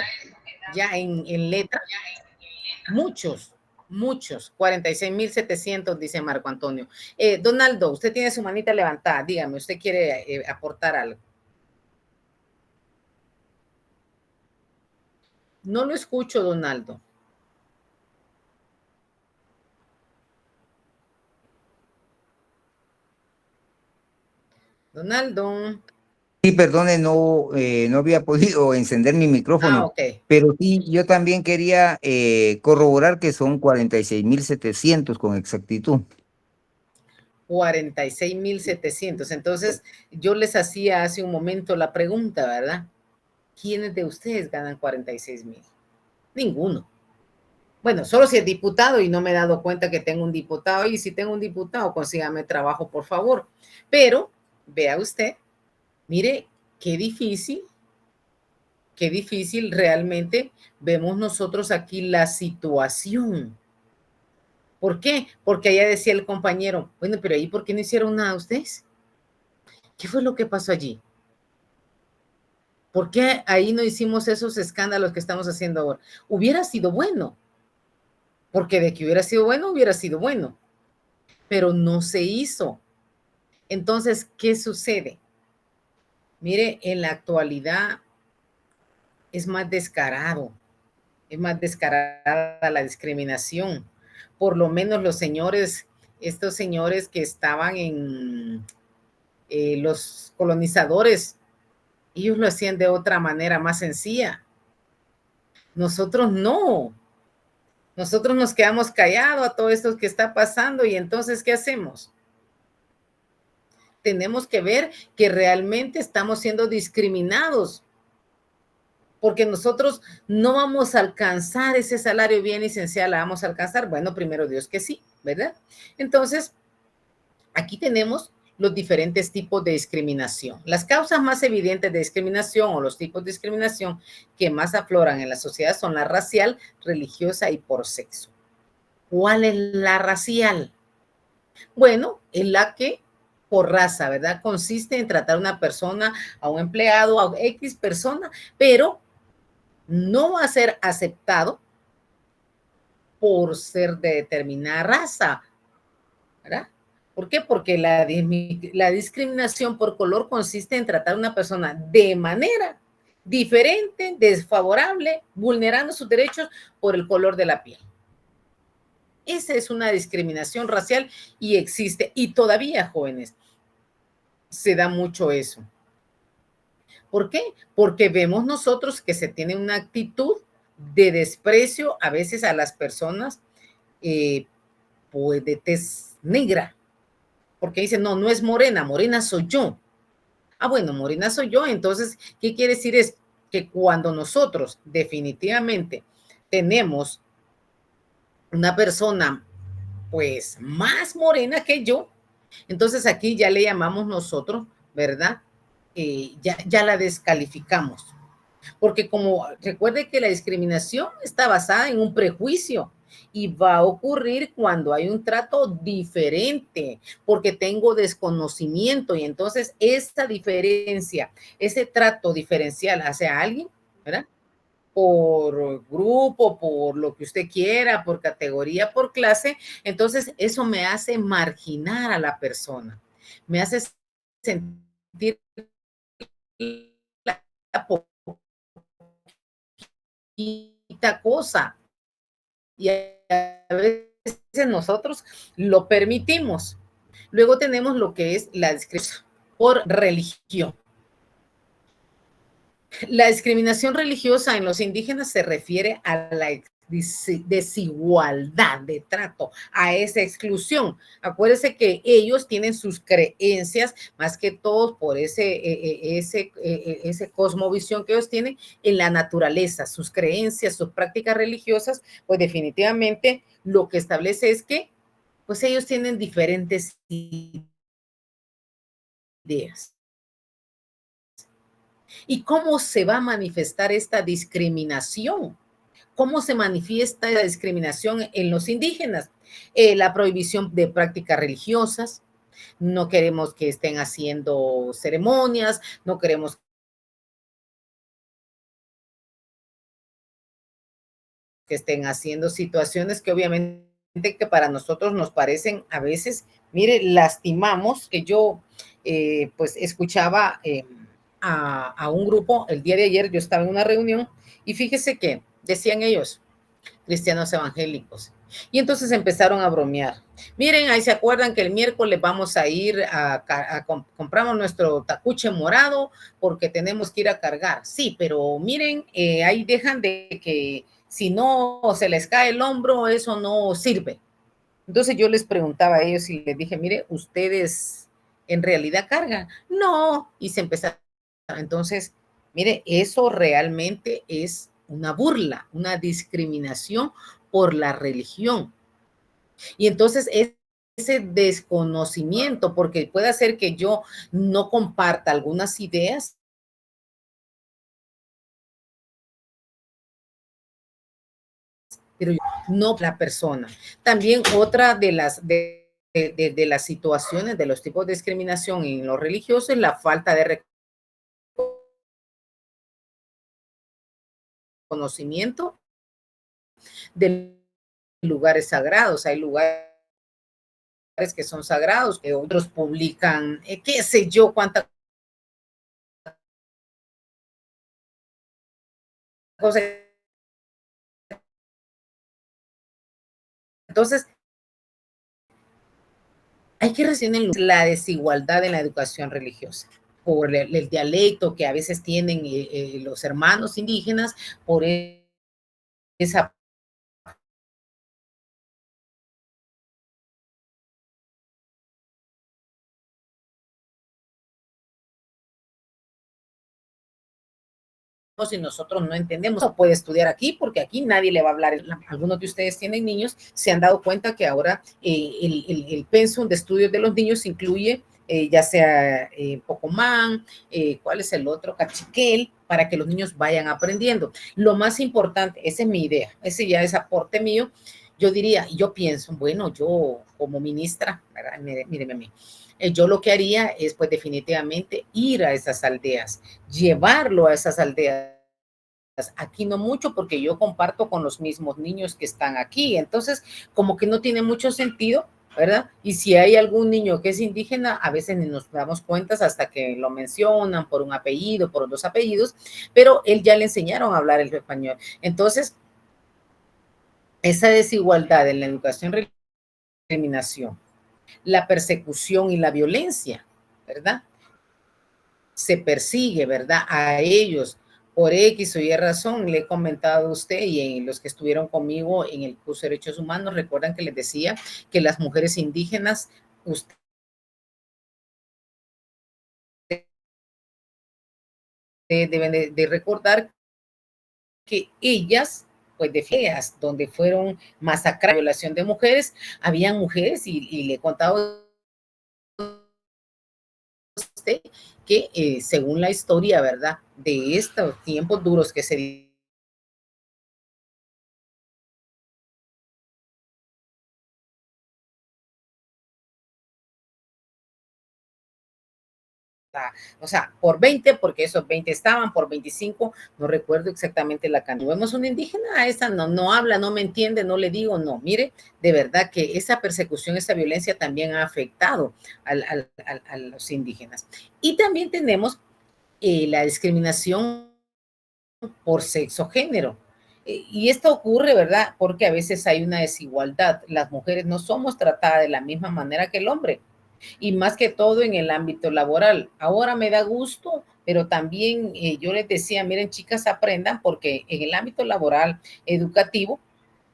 Speaker 1: ya en letra, muchos, 46,700, dice Marco Antonio. Donaldo, usted tiene su manita levantada, dígame, ¿usted quiere aportar algo? No lo escucho, Donaldo. Donaldo.
Speaker 7: Sí, perdone, no había podido encender mi micrófono.
Speaker 1: Okay.
Speaker 7: Pero sí, yo también quería corroborar que son 46,700 con exactitud.
Speaker 1: 46,700. Entonces, yo les hacía hace un momento la pregunta, ¿verdad? ¿Quiénes de ustedes ganan 46,000? Ninguno. Bueno, solo si es diputado y no me he dado cuenta que tengo un diputado. Y si tengo un diputado, consígame trabajo, por favor. Pero, vea usted, mire, qué difícil realmente vemos nosotros aquí la situación. ¿Por qué? Porque allá decía el compañero, bueno, pero ahí, ¿por qué no hicieron nada ustedes? ¿Qué fue lo que pasó allí? ¿Por qué ahí no hicimos esos escándalos que estamos haciendo ahora? Hubiera sido bueno, porque de que hubiera sido bueno, pero no se hizo. Entonces, ¿qué sucede? Mire, en la actualidad es más descarada la discriminación. Por lo menos estos señores que estaban en los colonizadores, ellos lo hacían de otra manera más sencilla. Nosotros no. Nosotros nos quedamos callados a todo esto que está pasando y entonces, ¿qué hacemos? Tenemos que ver que realmente estamos siendo discriminados porque nosotros no vamos a alcanzar ese salario bien esencial, la vamos a alcanzar. Bueno, primero Dios que sí, ¿verdad? Entonces, aquí tenemos los diferentes tipos de discriminación. Las causas más evidentes de discriminación o los tipos de discriminación que más afloran en la sociedad son la racial, religiosa y por sexo. ¿Cuál es la racial? Bueno, es la que por raza, ¿verdad? Consiste en tratar a una persona, a un empleado, a X persona, pero no va a ser aceptado por ser de determinada raza, ¿verdad? ¿Por qué? Porque la discriminación por color consiste en tratar a una persona de manera diferente, desfavorable, vulnerando sus derechos por el color de la piel. Esa es una discriminación racial y existe, y todavía, jóvenes, se da mucho eso. ¿Por qué? Porque vemos nosotros que se tiene una actitud de desprecio a veces a las personas pues de tez negra, porque dicen, no es morena, morena soy yo. Ah, bueno, morena soy yo, entonces, ¿qué quiere decir? Es que cuando nosotros definitivamente tenemos una persona pues más morena que yo, entonces aquí ya le llamamos nosotros, ¿verdad? Ya la descalificamos. Porque como recuerde que la discriminación está basada en un prejuicio Y va a ocurrir cuando hay un trato diferente, porque tengo desconocimiento y entonces esta diferencia, ese trato diferencial hacia alguien, ¿verdad? Por grupo, por lo que usted quiera, por categoría, por clase, entonces eso me hace marginar a la persona, me hace sentir la poquita cosa y a veces nosotros lo permitimos. Luego tenemos lo que es la discriminación por religión. La discriminación religiosa en los indígenas se refiere a la desigualdad de trato, a esa exclusión. Acuérdense que ellos tienen sus creencias, más que todos por ese cosmovisión que ellos tienen en la naturaleza, sus creencias, sus prácticas religiosas, pues definitivamente lo que establece es que pues ellos tienen diferentes ideas. ¿Y cómo se va a manifestar esta discriminación? ¿Cómo se manifiesta la discriminación en los indígenas? La prohibición de prácticas religiosas. No queremos que estén haciendo ceremonias, no queremos que estén haciendo situaciones que obviamente que para nosotros nos parecen a veces, mire, lastimamos, que yo pues escuchaba a un grupo el día de ayer, yo estaba en una reunión y fíjese que decían ellos, cristianos evangélicos, y entonces empezaron a bromear. Miren, ahí se acuerdan que el miércoles vamos a ir compramos nuestro tacuche morado porque tenemos que ir a cargar. Sí, pero miren, ahí dejan de que si no se les cae el hombro, eso no sirve. Entonces yo les preguntaba a ellos y les dije, mire, ¿ustedes en realidad cargan? No, y se empezaron. Entonces, mire, eso realmente es una burla, una discriminación por la religión. Y entonces ese desconocimiento, porque puede hacer que yo no comparta algunas ideas, pero no la persona. También otra de las situaciones, de los tipos de discriminación en lo religioso es la falta de reconocimiento de lugares sagrados. Hay lugares que son sagrados, que otros publican, qué sé yo, cuánta cosa. Entonces, hay que reaccionar en la desigualdad en la educación religiosa, por el dialecto que a veces tienen los hermanos indígenas, por esa si nosotros no entendemos, no puede estudiar aquí porque aquí nadie le va a hablar. Algunos de ustedes tienen niños, se han dado cuenta que ahora el pensum de estudios de los niños incluye ya sea Pocomán, ¿cuál es el otro? Cachiquel, para que los niños vayan aprendiendo. Lo más importante, esa es mi idea, ese ya es aporte mío. Yo diría, yo pienso, bueno, yo como ministra, ¿verdad? Míreme a mí. Yo lo que haría es, pues, definitivamente ir a esas aldeas, llevarlo a esas aldeas. Aquí no mucho porque yo comparto con los mismos niños que están aquí, entonces como que no tiene mucho sentido, ¿verdad? Y si hay algún niño que es indígena, a veces ni nos damos cuenta hasta que lo mencionan por un apellido, por dos apellidos, pero él ya le enseñaron a hablar el español. Entonces, esa desigualdad en la educación, la discriminación, la persecución y la violencia, ¿verdad? Se persigue, ¿verdad? A ellos por X o Y razón. Le he comentado a usted y los que estuvieron conmigo en el curso de Derechos Humanos, recuerdan que les decía que las mujeres indígenas, usted deben de recordar que ellas, pues de feas, donde fueron masacradas, violación de mujeres, habían mujeres y le he contado usted que según la historia, ¿verdad? De estos tiempos duros que se o sea, por 20, porque esos 20 estaban, por 25, no recuerdo exactamente la cantidad. Vemos una indígena, esa no habla, no me entiende, no le digo, no. Mire, de verdad que esa persecución, esa violencia también ha afectado a los indígenas. Y también tenemos la discriminación por sexo, género. Y esto ocurre, ¿verdad? Porque a veces hay una desigualdad. Las mujeres no somos tratadas de la misma manera que el hombre. Y más que todo en el ámbito laboral. Ahora me da gusto, pero también yo les decía, miren, chicas, aprendan, porque en el ámbito laboral, educativo,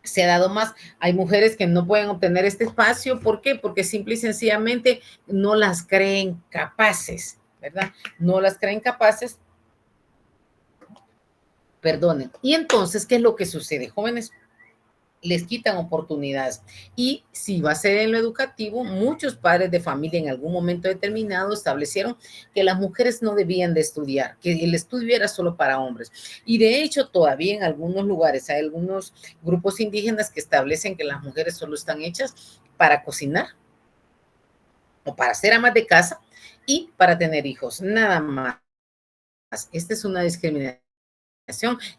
Speaker 1: se ha dado más. Hay mujeres que no pueden obtener este espacio. ¿Por qué? Porque simple y sencillamente no las creen capaces, ¿verdad? No las creen capaces. Perdonen. Y entonces, ¿qué es lo que sucede, jóvenes? Les quitan oportunidades. Y si va a ser en lo educativo, muchos padres de familia en algún momento determinado establecieron que las mujeres no debían de estudiar, que el estudio era solo para hombres. Y de hecho, todavía en algunos lugares hay algunos grupos indígenas que establecen que las mujeres solo están hechas para cocinar o para ser amas de casa y para tener hijos, nada más. Esta es una discriminación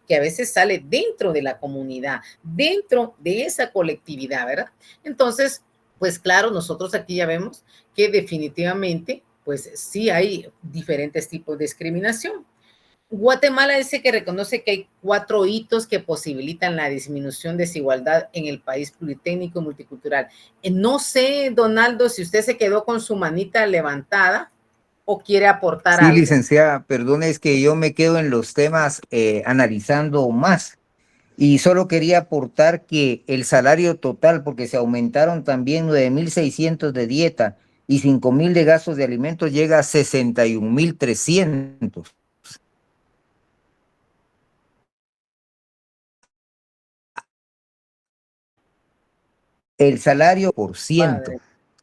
Speaker 1: que a veces sale dentro de la comunidad, dentro de esa colectividad, ¿verdad? Entonces, pues claro, nosotros aquí ya vemos que definitivamente, pues sí hay diferentes tipos de discriminación. Guatemala dice que reconoce que hay 4 hitos que posibilitan la disminución de desigualdad en el país pluritécnico y multicultural. No sé, Donaldo, si usted se quedó con su manita levantada o quiere aportar
Speaker 7: Sí,
Speaker 1: algo.
Speaker 7: licenciada, perdone, es que yo me quedo en los temas analizando más y solo quería aportar que el salario total, porque se aumentaron también 9.600 de dieta y 5.000 de gastos de alimentos, llega a 61.300. El salario por ciento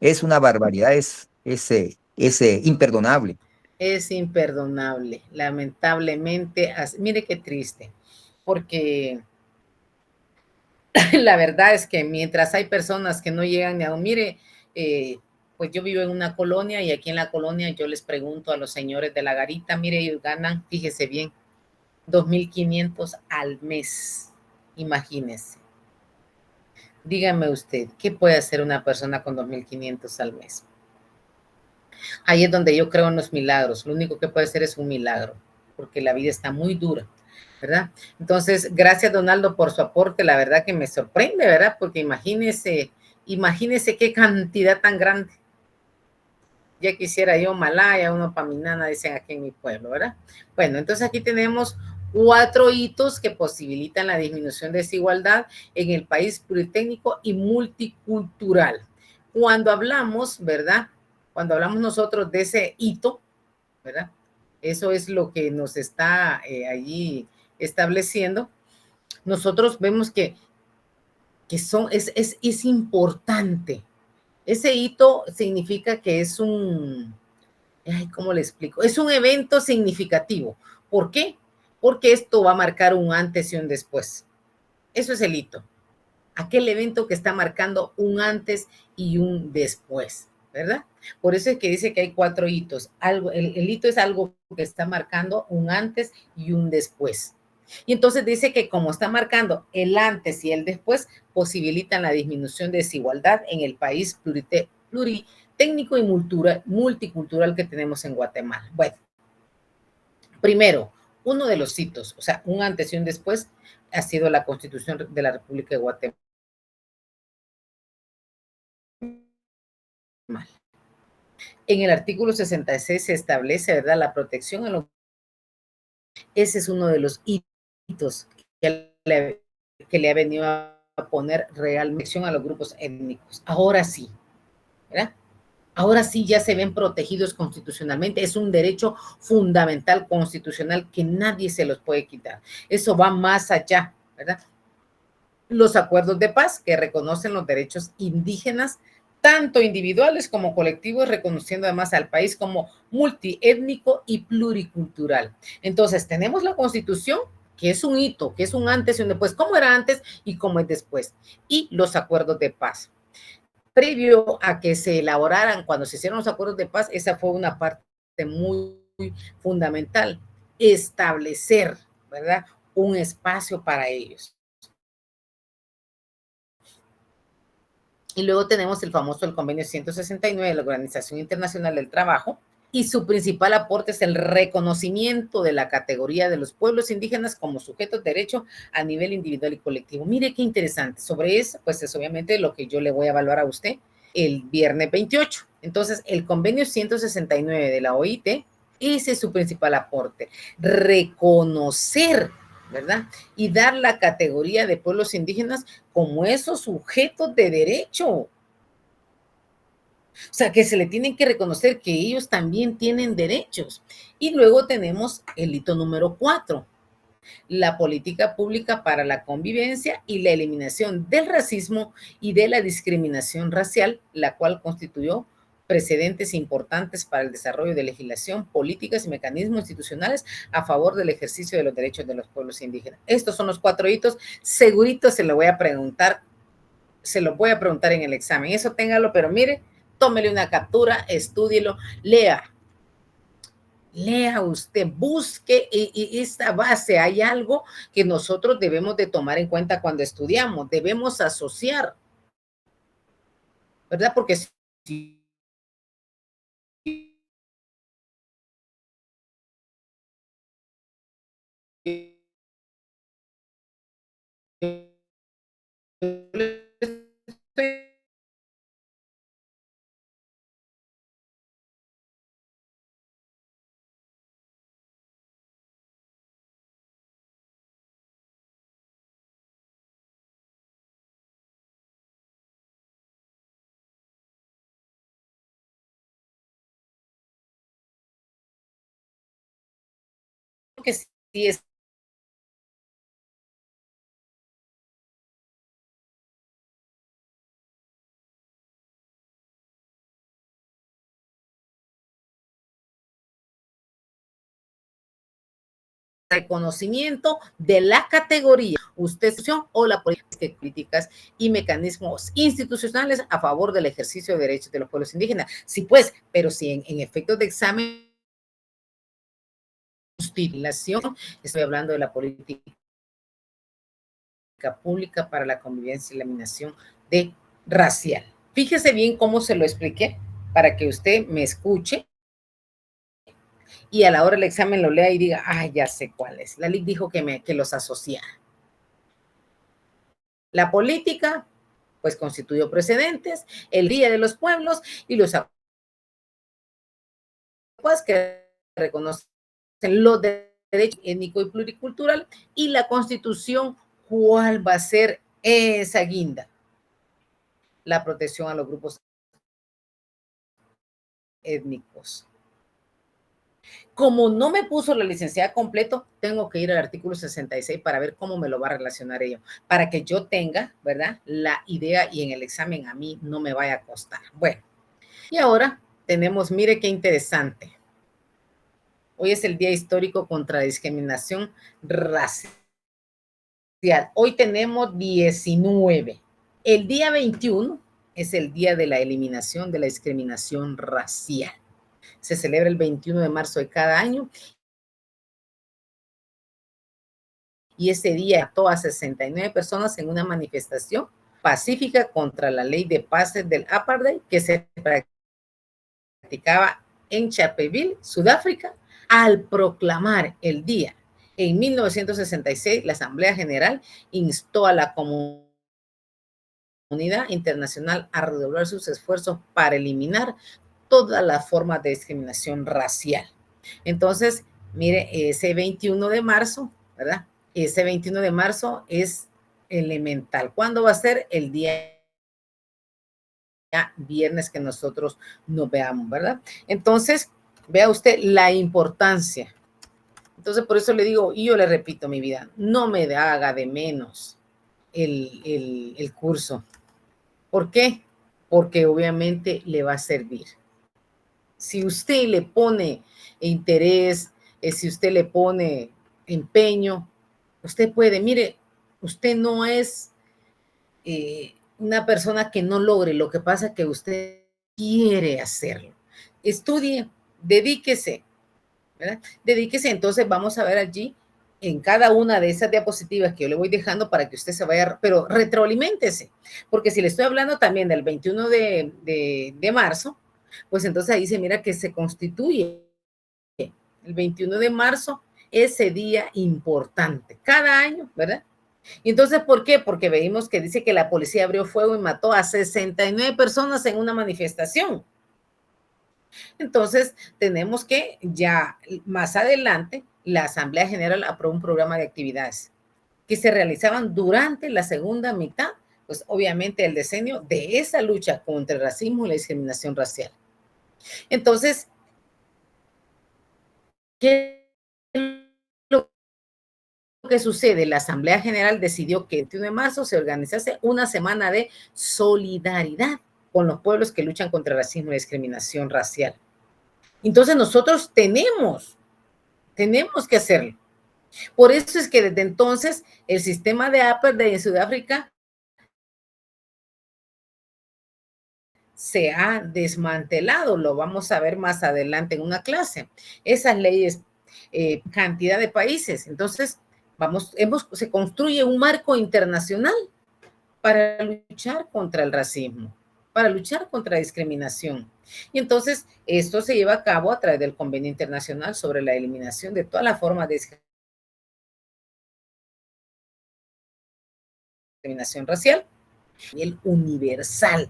Speaker 7: es una barbaridad, es imperdonable.
Speaker 1: Es imperdonable, lamentablemente. Mire qué triste, porque la verdad es que mientras hay personas que no llegan ni a... Mire, pues yo vivo en una colonia y aquí en la colonia yo les pregunto a los señores de la garita, mire, ellos ganan, fíjese bien, 2.500 al mes, imagínese. Dígame usted, ¿qué puede hacer una persona con 2.500 al mes? Ahí es donde yo creo en los milagros. Lo único que puede ser es un milagro, porque la vida está muy dura, ¿verdad? Entonces, gracias, Donaldo, por su aporte. La verdad que me sorprende, ¿verdad? Porque imagínese qué cantidad tan grande. Ya quisiera yo Malaya, uno para mi nana, dicen aquí en mi pueblo, ¿verdad? Bueno, entonces aquí tenemos 4 hitos que posibilitan la disminución de desigualdad en el país pluritécnico y multicultural. Cuando hablamos, ¿verdad? Cuando hablamos nosotros de ese hito, ¿verdad? Eso es lo que nos está allí estableciendo. Nosotros vemos que es importante. Ese hito significa que es ¿cómo le explico? Es un evento significativo. ¿Por qué? Porque esto va a marcar un antes y un después. Eso es el hito. Aquel evento que está marcando un antes y un después, ¿verdad? Por eso es que dice que hay 4 hitos. El hito es algo que está marcando un antes y un después. Y entonces dice que como está marcando el antes y el después, posibilitan la disminución de desigualdad en el país pluritécnico y multicultural que tenemos en Guatemala. Bueno, primero, uno de los hitos, o sea, un antes y un después, ha sido la Constitución de la República de Guatemala. En el artículo 66 se establece, ¿verdad?, la protección a los... Ese es uno de los hitos que le ha venido a poner realmente a los grupos étnicos. Ahora sí, ¿verdad? Ahora sí ya se ven protegidos constitucionalmente. Es un derecho fundamental constitucional que nadie se los puede quitar. Eso va más allá, ¿verdad? Los acuerdos de paz que reconocen los derechos indígenas, tanto individuales como colectivos, reconociendo además al país como multiétnico y pluricultural. Entonces, tenemos la Constitución, que es un hito, que es un antes y un después, cómo era antes y cómo es después, y los acuerdos de paz. Previo a que se elaboraran, cuando se hicieron los acuerdos de paz, esa fue una parte muy fundamental, establecer, ¿verdad?, un espacio para ellos. Y luego tenemos el famoso el convenio 169 de la Organización Internacional del Trabajo, y su principal aporte es el reconocimiento de la categoría de los pueblos indígenas como sujetos de derecho a nivel individual y colectivo. Mire qué interesante. Sobre eso, pues es obviamente lo que yo le voy a evaluar a usted el viernes 28. Entonces, el convenio 169 de la OIT, ese es su principal aporte, reconocer, ¿verdad?, y dar la categoría de pueblos indígenas como esos sujetos de derecho. O sea, que se le tienen que reconocer que ellos también tienen derechos. Y luego tenemos el hito número 4, la política pública para la convivencia y la eliminación del racismo y de la discriminación racial, la cual constituyó precedentes importantes para el desarrollo de legislación, políticas y mecanismos institucionales a favor del ejercicio de los derechos de los pueblos indígenas. Estos son los 4 hitos. Segurito se lo voy a preguntar en el examen. Eso téngalo, pero mire, tómele una captura, estúdielo, lea usted, busque esta base. Hay algo que nosotros debemos de tomar en cuenta cuando estudiamos, debemos asociar, ¿verdad? Porque si que sí es reconocimiento de la categoría, usted o la política, críticas y mecanismos institucionales a favor del ejercicio de derechos de los pueblos indígenas. Sí, pues, pero si en efectos de examen estoy hablando de la política pública para la convivencia y la eliminación de racial. Fíjese bien cómo se lo expliqué para que usted me escuche y a la hora del examen lo lea y diga, ya sé cuál es. La LIC dijo que los asociara. La política, pues constituyó precedentes, el Día de los Pueblos y los pues que reconocen los derechos étnico y pluricultural, y la Constitución, ¿cuál va a ser esa guinda? La protección a los grupos étnicos. Como no me puso la licenciada completo, tengo que ir al artículo 66 para ver cómo me lo va a relacionar ello, para que yo tenga, ¿verdad?, la idea y en el examen a mí no me vaya a costar. Bueno, y ahora tenemos, mire qué interesante. Hoy es el Día Histórico contra la Discriminación Racial. Hoy tenemos 19. El día 21 es el Día de la Eliminación de la Discriminación Racial. Se celebra el 21 de marzo de cada año. Y ese día mató a 69 personas en una manifestación pacífica contra la ley de pases del apartheid que se practicaba en Sharpeville, Sudáfrica, al proclamar el día. En 1966, la Asamblea General instó a la comunidad internacional a redoblar sus esfuerzos para eliminar todas las formas de discriminación racial. Entonces, mire, ese 21 de marzo, ¿verdad? Ese 21 de marzo es elemental. ¿Cuándo va a ser? El día viernes que nosotros nos veamos, ¿verdad? Entonces, vea usted la importancia. Entonces, por eso le digo, y yo le repito, mi vida, no me haga de menos el curso. ¿Por qué? Porque obviamente le va a servir. Si usted le pone interés, si usted le pone empeño, usted puede. Mire, usted no es una persona que no logre, lo que pasa es que usted quiere hacerlo. Estudie, dedíquese, ¿verdad? Dedíquese, entonces vamos a ver allí en cada una de esas diapositivas que yo le voy dejando para que usted se vaya, pero retroaliméntese, porque si le estoy hablando también del 21 de marzo, pues entonces ahí se mira que se constituye el 21 de marzo, ese día importante, cada año, ¿verdad? Y entonces, ¿por qué? Porque veíamos que dice que la policía abrió fuego y mató a 69 personas en una manifestación. Entonces, tenemos que ya más adelante, la Asamblea General aprobó un programa de actividades que se realizaban durante la segunda mitad, pues obviamente el decenio de esa lucha contra el racismo y la discriminación racial. Entonces, ¿qué es lo que sucede? La Asamblea General decidió que el 21 de marzo se organizase una semana de solidaridad con los pueblos que luchan contra el racismo y la discriminación racial. Entonces nosotros tenemos que hacerlo. Por eso es que desde entonces el sistema de apartheid en Sudáfrica se ha desmantelado, lo vamos a ver más adelante en una clase. Esas leyes, cantidad de países. Entonces, se construye un marco internacional para luchar contra el racismo, para luchar contra la discriminación. Y entonces, esto se lleva a cabo a través del Convenio Internacional sobre la eliminación de todas las formas de discriminación racial, y el universal,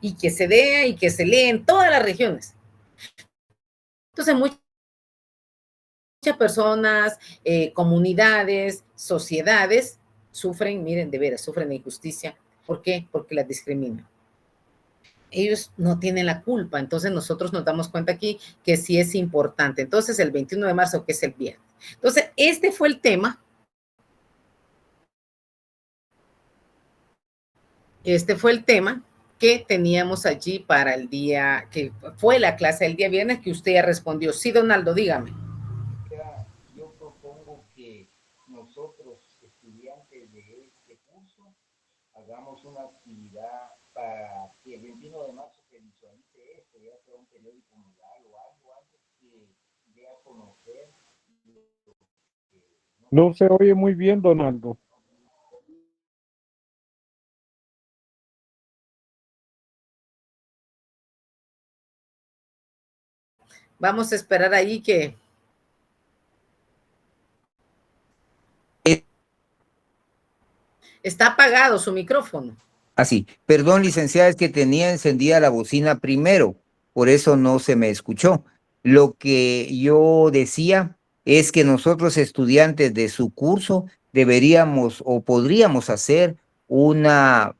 Speaker 1: y que se vea y que se lee en todas las regiones. Entonces, muchas personas, comunidades, sociedades sufren, miren, de veras, sufren de injusticia. ¿Por qué? Porque las discriminan. Ellos no tienen la culpa, entonces nosotros nos damos cuenta aquí que sí es importante. Entonces, el 21 de marzo, que es el viernes. Entonces, este fue el tema. Este fue el tema que teníamos allí para el día, que fue la clase del día viernes, que usted ya respondió. Sí, Donaldo, dígame.
Speaker 7: Yo propongo que nosotros, estudiantes de este curso, hagamos una actividad para que el 21 de marzo se visualice esto, ya sea un periódico mural o algo que dé a conocer.
Speaker 6: No se oye muy bien, Donaldo.
Speaker 1: Vamos a esperar ahí que... Está apagado su micrófono.
Speaker 7: Así, perdón, licenciada, es que tenía encendida la bocina primero, por eso no se me escuchó. Lo que yo decía es que nosotros, estudiantes de su curso, deberíamos o podríamos hacer una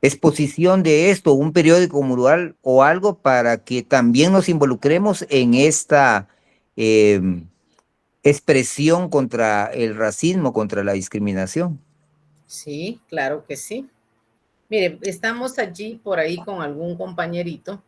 Speaker 7: exposición de esto, un periódico mural o algo para que también nos involucremos en esta expresión contra el racismo, contra la discriminación.
Speaker 1: Sí, claro que sí. Mire, estamos allí por ahí con algún compañerito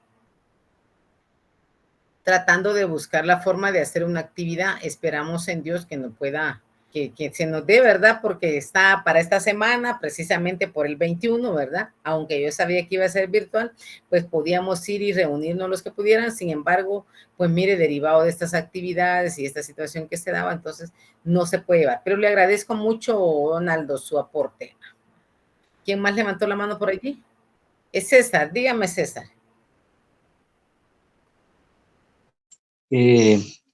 Speaker 1: tratando de buscar la forma de hacer una actividad. Esperamos en Dios que nos pueda, que se nos dé, ¿verdad? Porque está para esta semana, precisamente por el 21, ¿verdad? Aunque yo sabía que iba a ser virtual, pues podíamos ir y reunirnos los que pudieran. Sin embargo, pues mire, derivado de estas actividades y esta situación que se daba, entonces no se puede llevar. Pero le agradezco mucho, Donaldo, su aporte. ¿Quién más levantó la mano por allí? Es César, dígame, César.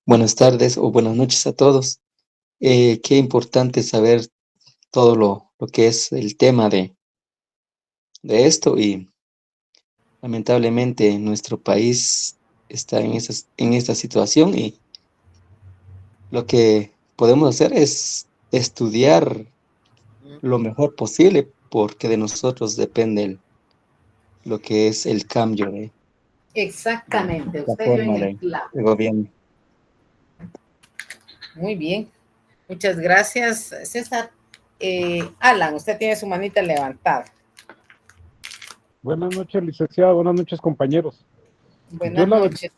Speaker 8: Buenas tardes o buenas noches a todos. Qué importante saber todo lo que es el tema de esto, y lamentablemente nuestro país está en esta situación, y lo que podemos hacer es estudiar lo mejor posible, porque de nosotros depende lo que es el cambio de
Speaker 1: Exactamente,
Speaker 8: la
Speaker 1: usted dio en
Speaker 8: forma
Speaker 1: el clavo.
Speaker 8: de gobierno.
Speaker 1: Muy bien, muchas gracias, César. Alan, usted tiene su manita levantada.
Speaker 6: Buenas noches, licenciada. Buenas noches, compañeros.
Speaker 1: Buenas noches.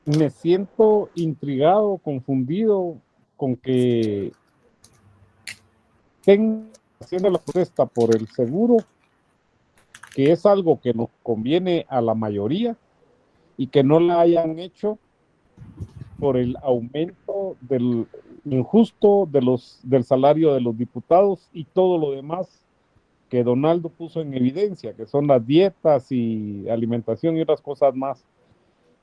Speaker 6: Me siento intrigado, confundido con que estén haciendo la protesta por el seguro, que es algo que nos conviene a la mayoría, y que no la hayan hecho por el aumento del injusto del salario de los diputados y todo lo demás que Donaldo puso en evidencia, que son las dietas y alimentación y otras cosas más.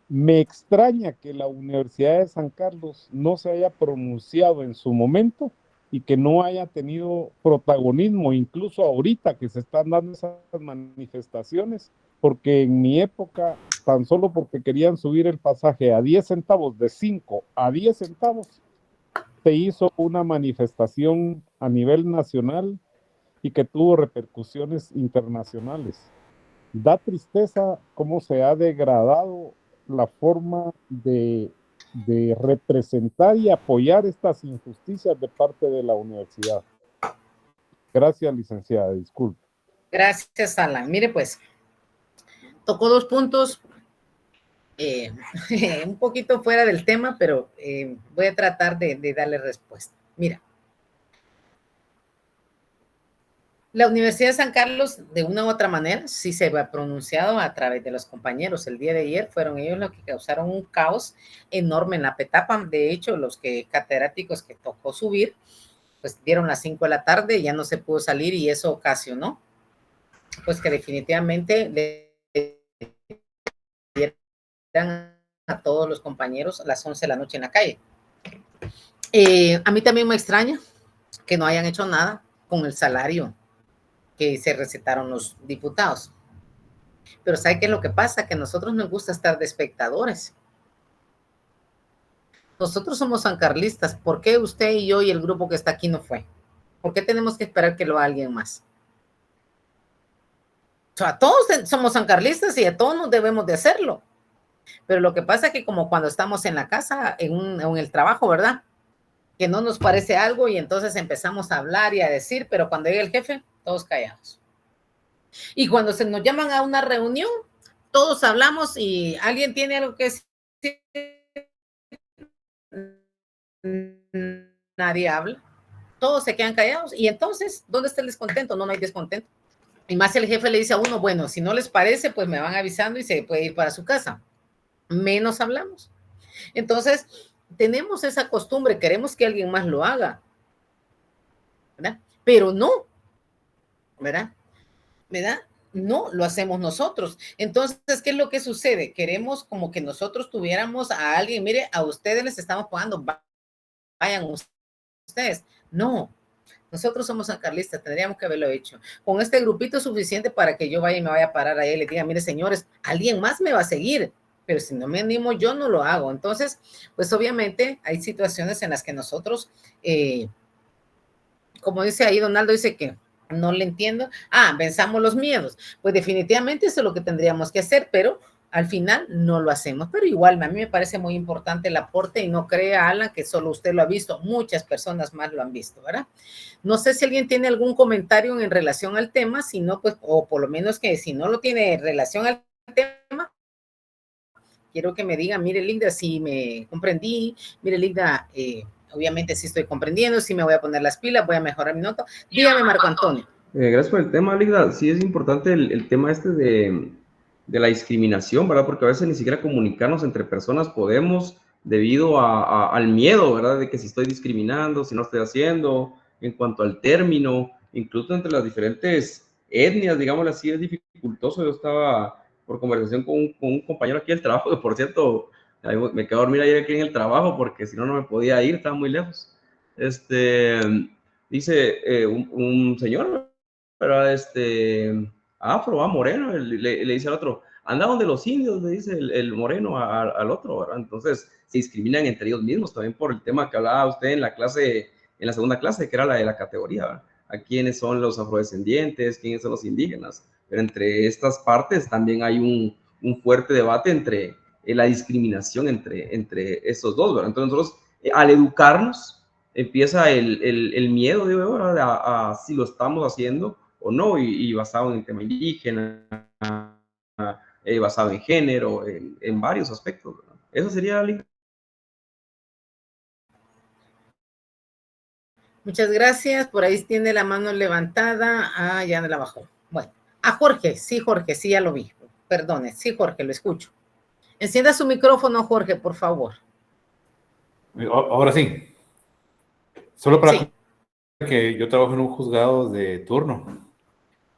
Speaker 6: Me extraña que la Universidad de San Carlos no se haya pronunciado en su momento y que no haya tenido protagonismo, incluso ahorita que se están dando esas manifestaciones, porque en mi época, tan solo porque querían subir el pasaje a 10 centavos, de 5 a 10 centavos, se hizo una manifestación a nivel nacional y que tuvo repercusiones internacionales. Da tristeza cómo se ha degradado la forma de representar y apoyar estas injusticias de parte de la universidad. Gracias, licenciada, disculpe.
Speaker 1: Gracias, Alan. Mire, pues, tocó 2 puntos, un poquito fuera del tema, pero voy a tratar de darle respuesta. Mira, la Universidad de San Carlos, de una u otra manera, sí se ha pronunciado a través de los compañeros. El día de ayer fueron ellos los que causaron un caos enorme en la Petapa. De hecho, los catedráticos que tocó subir, pues dieron las 5 de la tarde, ya no se pudo salir y eso ocasionó, pues que definitivamente le dieran a todos los compañeros a las 11 de la noche en la calle. A mí también me extraña que no hayan hecho nada con el salario que se recetaron los diputados. Pero ¿sabe qué es lo que pasa? Que a nosotros nos gusta estar de espectadores. Nosotros somos sancarlistas. ¿Por qué usted y yo y el grupo que está aquí no fue? ¿Por qué tenemos que esperar que lo haga alguien más? O sea, todos somos sancarlistas y a todos nos debemos de hacerlo. Pero lo que pasa es que como cuando estamos en la casa, en el trabajo, ¿verdad? Que no nos parece algo y entonces empezamos a hablar y a decir, pero cuando llega el jefe, todos callados. Y cuando se nos llaman a una reunión, todos hablamos y alguien tiene algo que decir, nadie habla, todos se quedan callados. Y entonces, ¿dónde está el descontento? No hay descontento. Y más el jefe le dice a uno, bueno, si no les parece, pues me van avisando y se puede ir para su casa. Menos hablamos. Entonces, tenemos esa costumbre, queremos que alguien más lo haga, ¿verdad? Pero no, ¿verdad? No, lo hacemos nosotros. Entonces, ¿qué es lo que sucede? Queremos como que nosotros tuviéramos a alguien, mire, a ustedes les estamos pagando, vayan ustedes. No, nosotros somos sancarlistas, tendríamos que haberlo hecho. Con este grupito es suficiente para que yo vaya y me vaya a parar ahí y le diga, mire, señores, alguien más me va a seguir, pero si no me animo, yo no lo hago. Entonces, pues obviamente hay situaciones en las que nosotros, como dice ahí Donaldo, dice que no le entiendo. Venzamos los miedos. Pues definitivamente eso es lo que tendríamos que hacer, pero al final no lo hacemos. Pero igual, a mí me parece muy importante el aporte y no crea, Alan, que solo usted lo ha visto. Muchas personas más lo han visto, ¿verdad? No sé si alguien tiene algún comentario en relación al tema, si no, pues, o por lo menos que si no lo tiene en relación al tema, quiero que me diga, mire, Linda, si me comprendí, mire, Linda, obviamente sí estoy comprendiendo, sí me voy a poner las pilas, voy a mejorar mi nota. Dígame, Marco Antonio.
Speaker 9: Gracias por el tema, Linda. Sí es importante el tema este de la discriminación, ¿verdad? Porque a veces ni siquiera comunicarnos entre personas podemos debido al miedo, ¿verdad? De que si estoy discriminando, si no estoy haciendo, en cuanto al término, incluso entre las diferentes etnias, digámoslo así, es dificultoso. Yo estaba por conversación con un compañero aquí del trabajo, que por cierto, me quedé a dormir ayer aquí en el trabajo porque si no, no me podía ir, estaba muy lejos. Dice un señor, pero afro, moreno, le dice al otro, anda donde los indios, le dice el moreno al otro, ¿verdad? Entonces se discriminan entre ellos mismos también por el tema que hablaba usted en la clase, en la segunda clase, que era la de la categoría, ¿verdad? A quiénes son los afrodescendientes, quiénes son los indígenas, pero entre estas partes también hay un fuerte debate entre la discriminación entre estos dos, ¿verdad? Entonces nosotros, al educarnos, empieza el miedo, digo, ¿verdad? A si lo estamos haciendo o no, y basado en el tema indígena, basado en género, en varios aspectos, ¿verdad? Eso sería, Link.
Speaker 1: Muchas gracias, por ahí tiene la mano levantada, ya me la bajó. Bueno, a Jorge, sí, ya lo vi, perdone, sí, Jorge, lo escucho. Encienda su micrófono, Jorge, por favor.
Speaker 5: Ahora sí. Solo para
Speaker 1: Sí.
Speaker 5: que yo trabajo en un juzgado de turno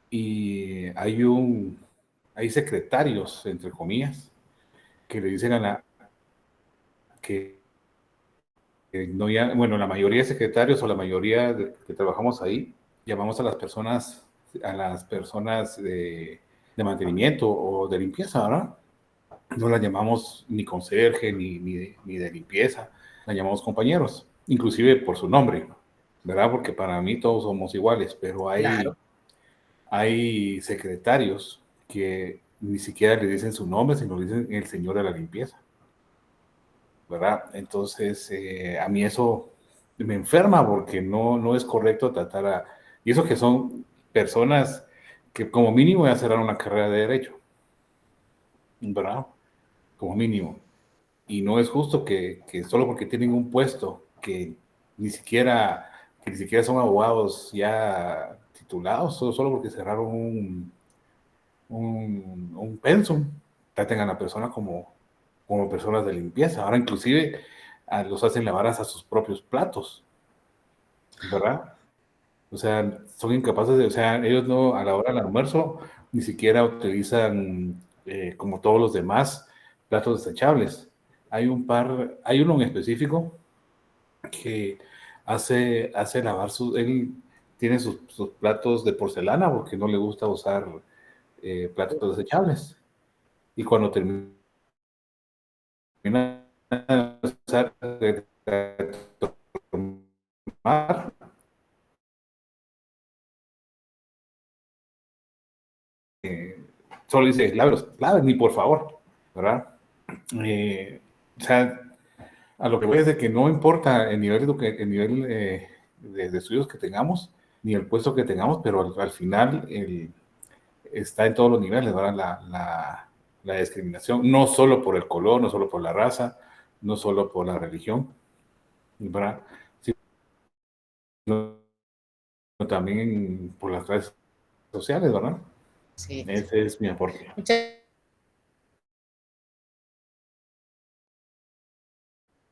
Speaker 5: y hay secretarios, entre comillas, que le dicen a la que no ya, bueno, la mayoría de secretarios o la mayoría que trabajamos ahí, llamamos a las personas de mantenimiento o de limpieza, ¿verdad? No las llamamos ni conserje ni de limpieza, las llamamos compañeros, inclusive por su nombre, ¿verdad? Porque para mí todos somos iguales, pero
Speaker 1: Claro.
Speaker 5: hay secretarios que ni siquiera le dicen su nombre, sino le dicen el señor de la limpieza, ¿verdad? Entonces, a mí eso me enferma porque no es correcto tratar a... Y eso que son personas que como mínimo ya cerraron una carrera de derecho, ¿verdad? Como mínimo. Y no es justo que solo porque tienen un puesto que ni siquiera son abogados ya titulados, solo porque cerraron un pensum, traten a la persona como personas de limpieza. Ahora inclusive los hacen lavar hasta sus propios platos, ¿verdad? O sea, son incapaces de, o sea, ellos no, a la hora del almuerzo, ni siquiera utilizan, como todos los demás, platos desechables. Hay uno en específico que hace lavar él tiene sus platos de porcelana porque no le gusta usar platos desechables. Y cuando termina de usar, tomar, solo dice, laves, ni por favor, ¿verdad? O sea, a lo que voy es de que no importa el nivel, de estudios que tengamos, ni el puesto que tengamos, pero al final está en todos los niveles, ¿verdad? La discriminación, no solo por el color, no solo por la raza, no solo por la religión, ¿verdad? Sino también por las redes sociales, ¿verdad?
Speaker 1: Sí.
Speaker 5: Ese es mi aporte.
Speaker 1: Muchas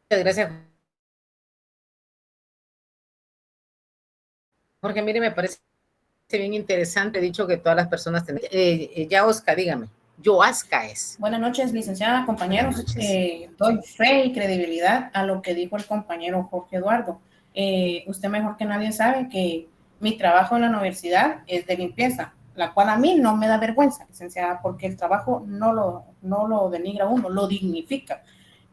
Speaker 1: gracias, Jorge. Mire, me parece bien interesante, he dicho que todas las personas tienen... ya, Oscar, dígame. Yoasca es.
Speaker 10: Buenas noches, licenciada, compañeros. Doy fe y credibilidad a lo que dijo el compañero Jorge Eduardo. Usted mejor que nadie sabe que mi trabajo en la universidad es de limpieza, la cual a mí no me da vergüenza, licenciada, porque el trabajo no lo denigra a uno, lo dignifica.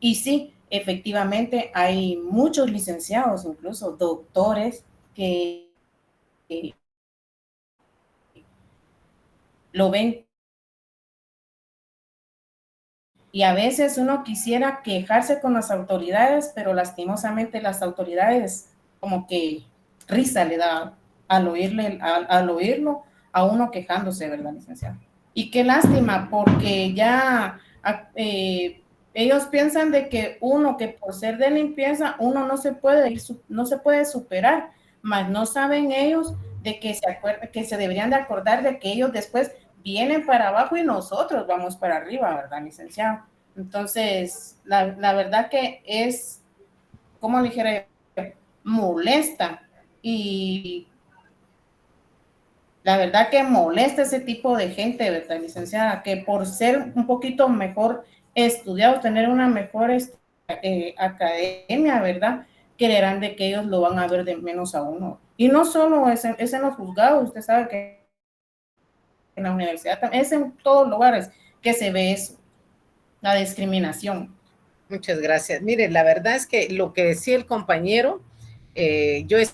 Speaker 10: Y sí, efectivamente, hay muchos licenciados, incluso doctores, que lo ven. Y a veces uno quisiera quejarse con las autoridades, pero lastimosamente las autoridades como que risa le da al oírlo a uno quejándose, ¿verdad, licenciado? Y qué lástima, porque ya ellos piensan de que uno, que por ser de limpieza, uno no se puede superar, mas no saben ellos de que se deberían de acordar de que ellos después vienen para abajo y nosotros vamos para arriba, ¿verdad, licenciado? Entonces, la verdad que es, como le dijera, molesta, y la verdad que molesta ese tipo de gente, ¿verdad, licenciada? Que por ser un poquito mejor estudiados, tener una mejor academia, ¿verdad? Creerán de que ellos lo van a ver de menos a uno. Y no solo es en los juzgados, usted sabe que en la universidad también, es en todos lugares que se ve eso, la discriminación.
Speaker 1: Muchas gracias. Mire, la verdad es que lo que decía el compañero, yo he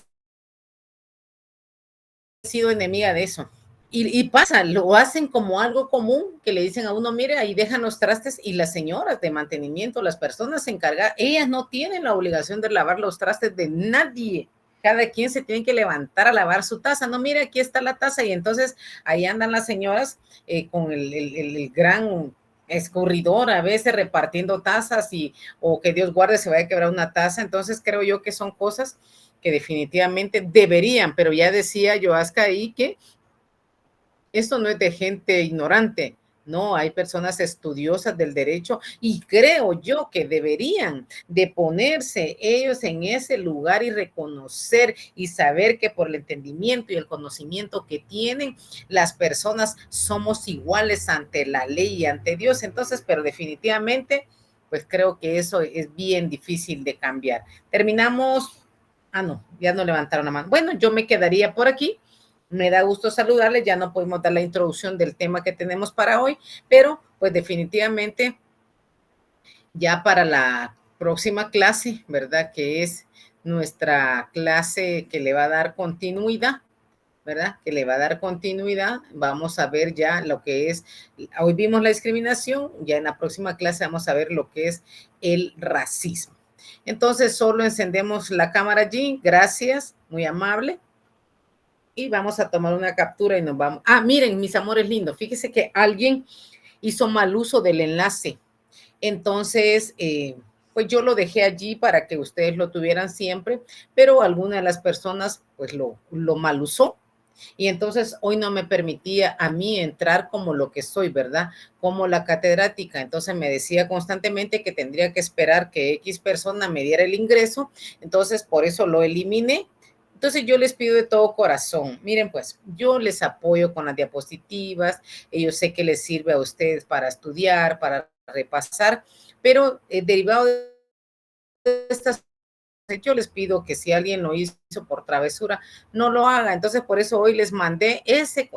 Speaker 1: sido enemiga de eso. Y pasa, lo hacen como algo común, que le dicen a uno, mire, ahí dejan los trastes, y las señoras de mantenimiento, las personas encargadas, ellas no tienen la obligación de lavar los trastes de nadie. Cada quien se tiene que levantar a lavar su taza. No, mire, aquí está la taza, y entonces ahí andan las señoras con el gran escurridor, a veces repartiendo tazas, o que Dios guarde se vaya a quebrar una taza. Entonces creo yo que son cosas que definitivamente deberían, pero ya decía Yoasca ahí que esto no es de gente ignorante, No, hay personas estudiosas del derecho y creo yo que deberían de ponerse ellos en ese lugar y reconocer y saber que por el entendimiento y el conocimiento que tienen, las personas somos iguales ante la ley y ante Dios. Entonces, pero definitivamente, pues creo que eso es bien difícil de cambiar. Terminamos. Ah, no, ya no levantaron la mano. Bueno, yo me quedaría por aquí. Me da gusto saludarles, ya no podemos dar la introducción del tema que tenemos para hoy, pero pues definitivamente ya para la próxima clase, ¿verdad? Que es nuestra clase que le va a dar continuidad, ¿verdad? Que le va a dar continuidad. Vamos a ver ya lo que es, hoy vimos la discriminación, ya en la próxima clase vamos a ver lo que es el racismo. Entonces solo encendemos la cámara allí, gracias, muy amable. Y vamos a tomar una captura y nos vamos. Ah, miren, mis amores lindos, fíjese que alguien hizo mal uso del enlace. Entonces, pues yo lo dejé allí para que ustedes lo tuvieran siempre, pero alguna de las personas pues lo mal usó. Y entonces hoy no me permitía a mí entrar como lo que soy, ¿verdad? Como la catedrática. Entonces me decía constantemente que tendría que esperar que X persona me diera el ingreso. Entonces por eso lo eliminé. Entonces yo les pido de todo corazón, miren pues, yo les apoyo con las diapositivas, yo sé que les sirve a ustedes para estudiar, para repasar, pero derivado de estas, yo les pido que si alguien lo hizo por travesura, no lo haga. Entonces por eso hoy les mandé ese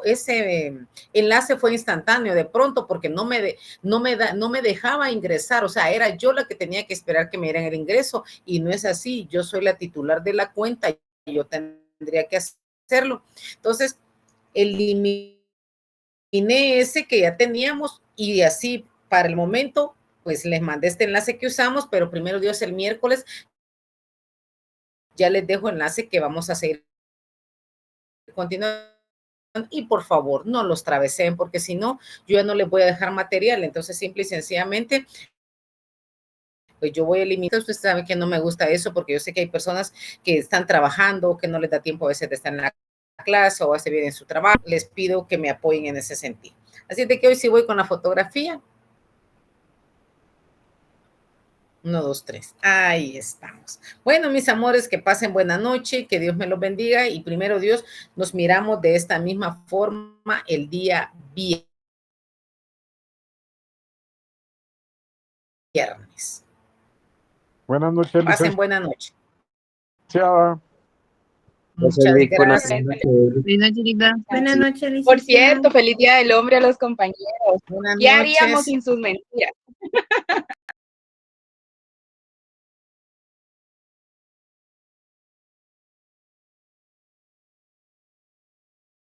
Speaker 1: enlace, fue instantáneo de pronto porque no me dejaba ingresar, o sea, era yo la que tenía que esperar que me dieran el ingreso y no es así, yo soy la titular de la cuenta. Yo tendría que hacerlo. Entonces, eliminé ese que ya teníamos y así para el momento, pues les mandé este enlace que usamos, pero primero Dios el miércoles ya les dejo enlace que vamos a seguir continuando. Y por favor, no los traveseen porque si no, yo ya no les voy a dejar material. Entonces, simple y sencillamente, pues yo voy a eliminar. Usted sabe que no me gusta eso porque yo sé que hay personas que están trabajando, que no les da tiempo a veces de estar en la clase o hacer bien en su trabajo. Les pido que me apoyen en ese sentido. Así de que hoy sí voy con la fotografía. 1, 2, 3. Ahí estamos. Bueno, mis amores, que pasen buena noche, que Dios me los bendiga y primero Dios, nos miramos de esta misma forma el día viernes.
Speaker 6: Buenas noches,
Speaker 1: pasen buena noche.
Speaker 6: Chao.
Speaker 1: Muchas gracias.
Speaker 3: Buenas noches, licenciada.
Speaker 11: Por cierto, feliz Día del Hombre a los compañeros.
Speaker 1: Buenas
Speaker 11: ¿Qué
Speaker 1: noches.
Speaker 11: haríamos sin sus mentiras?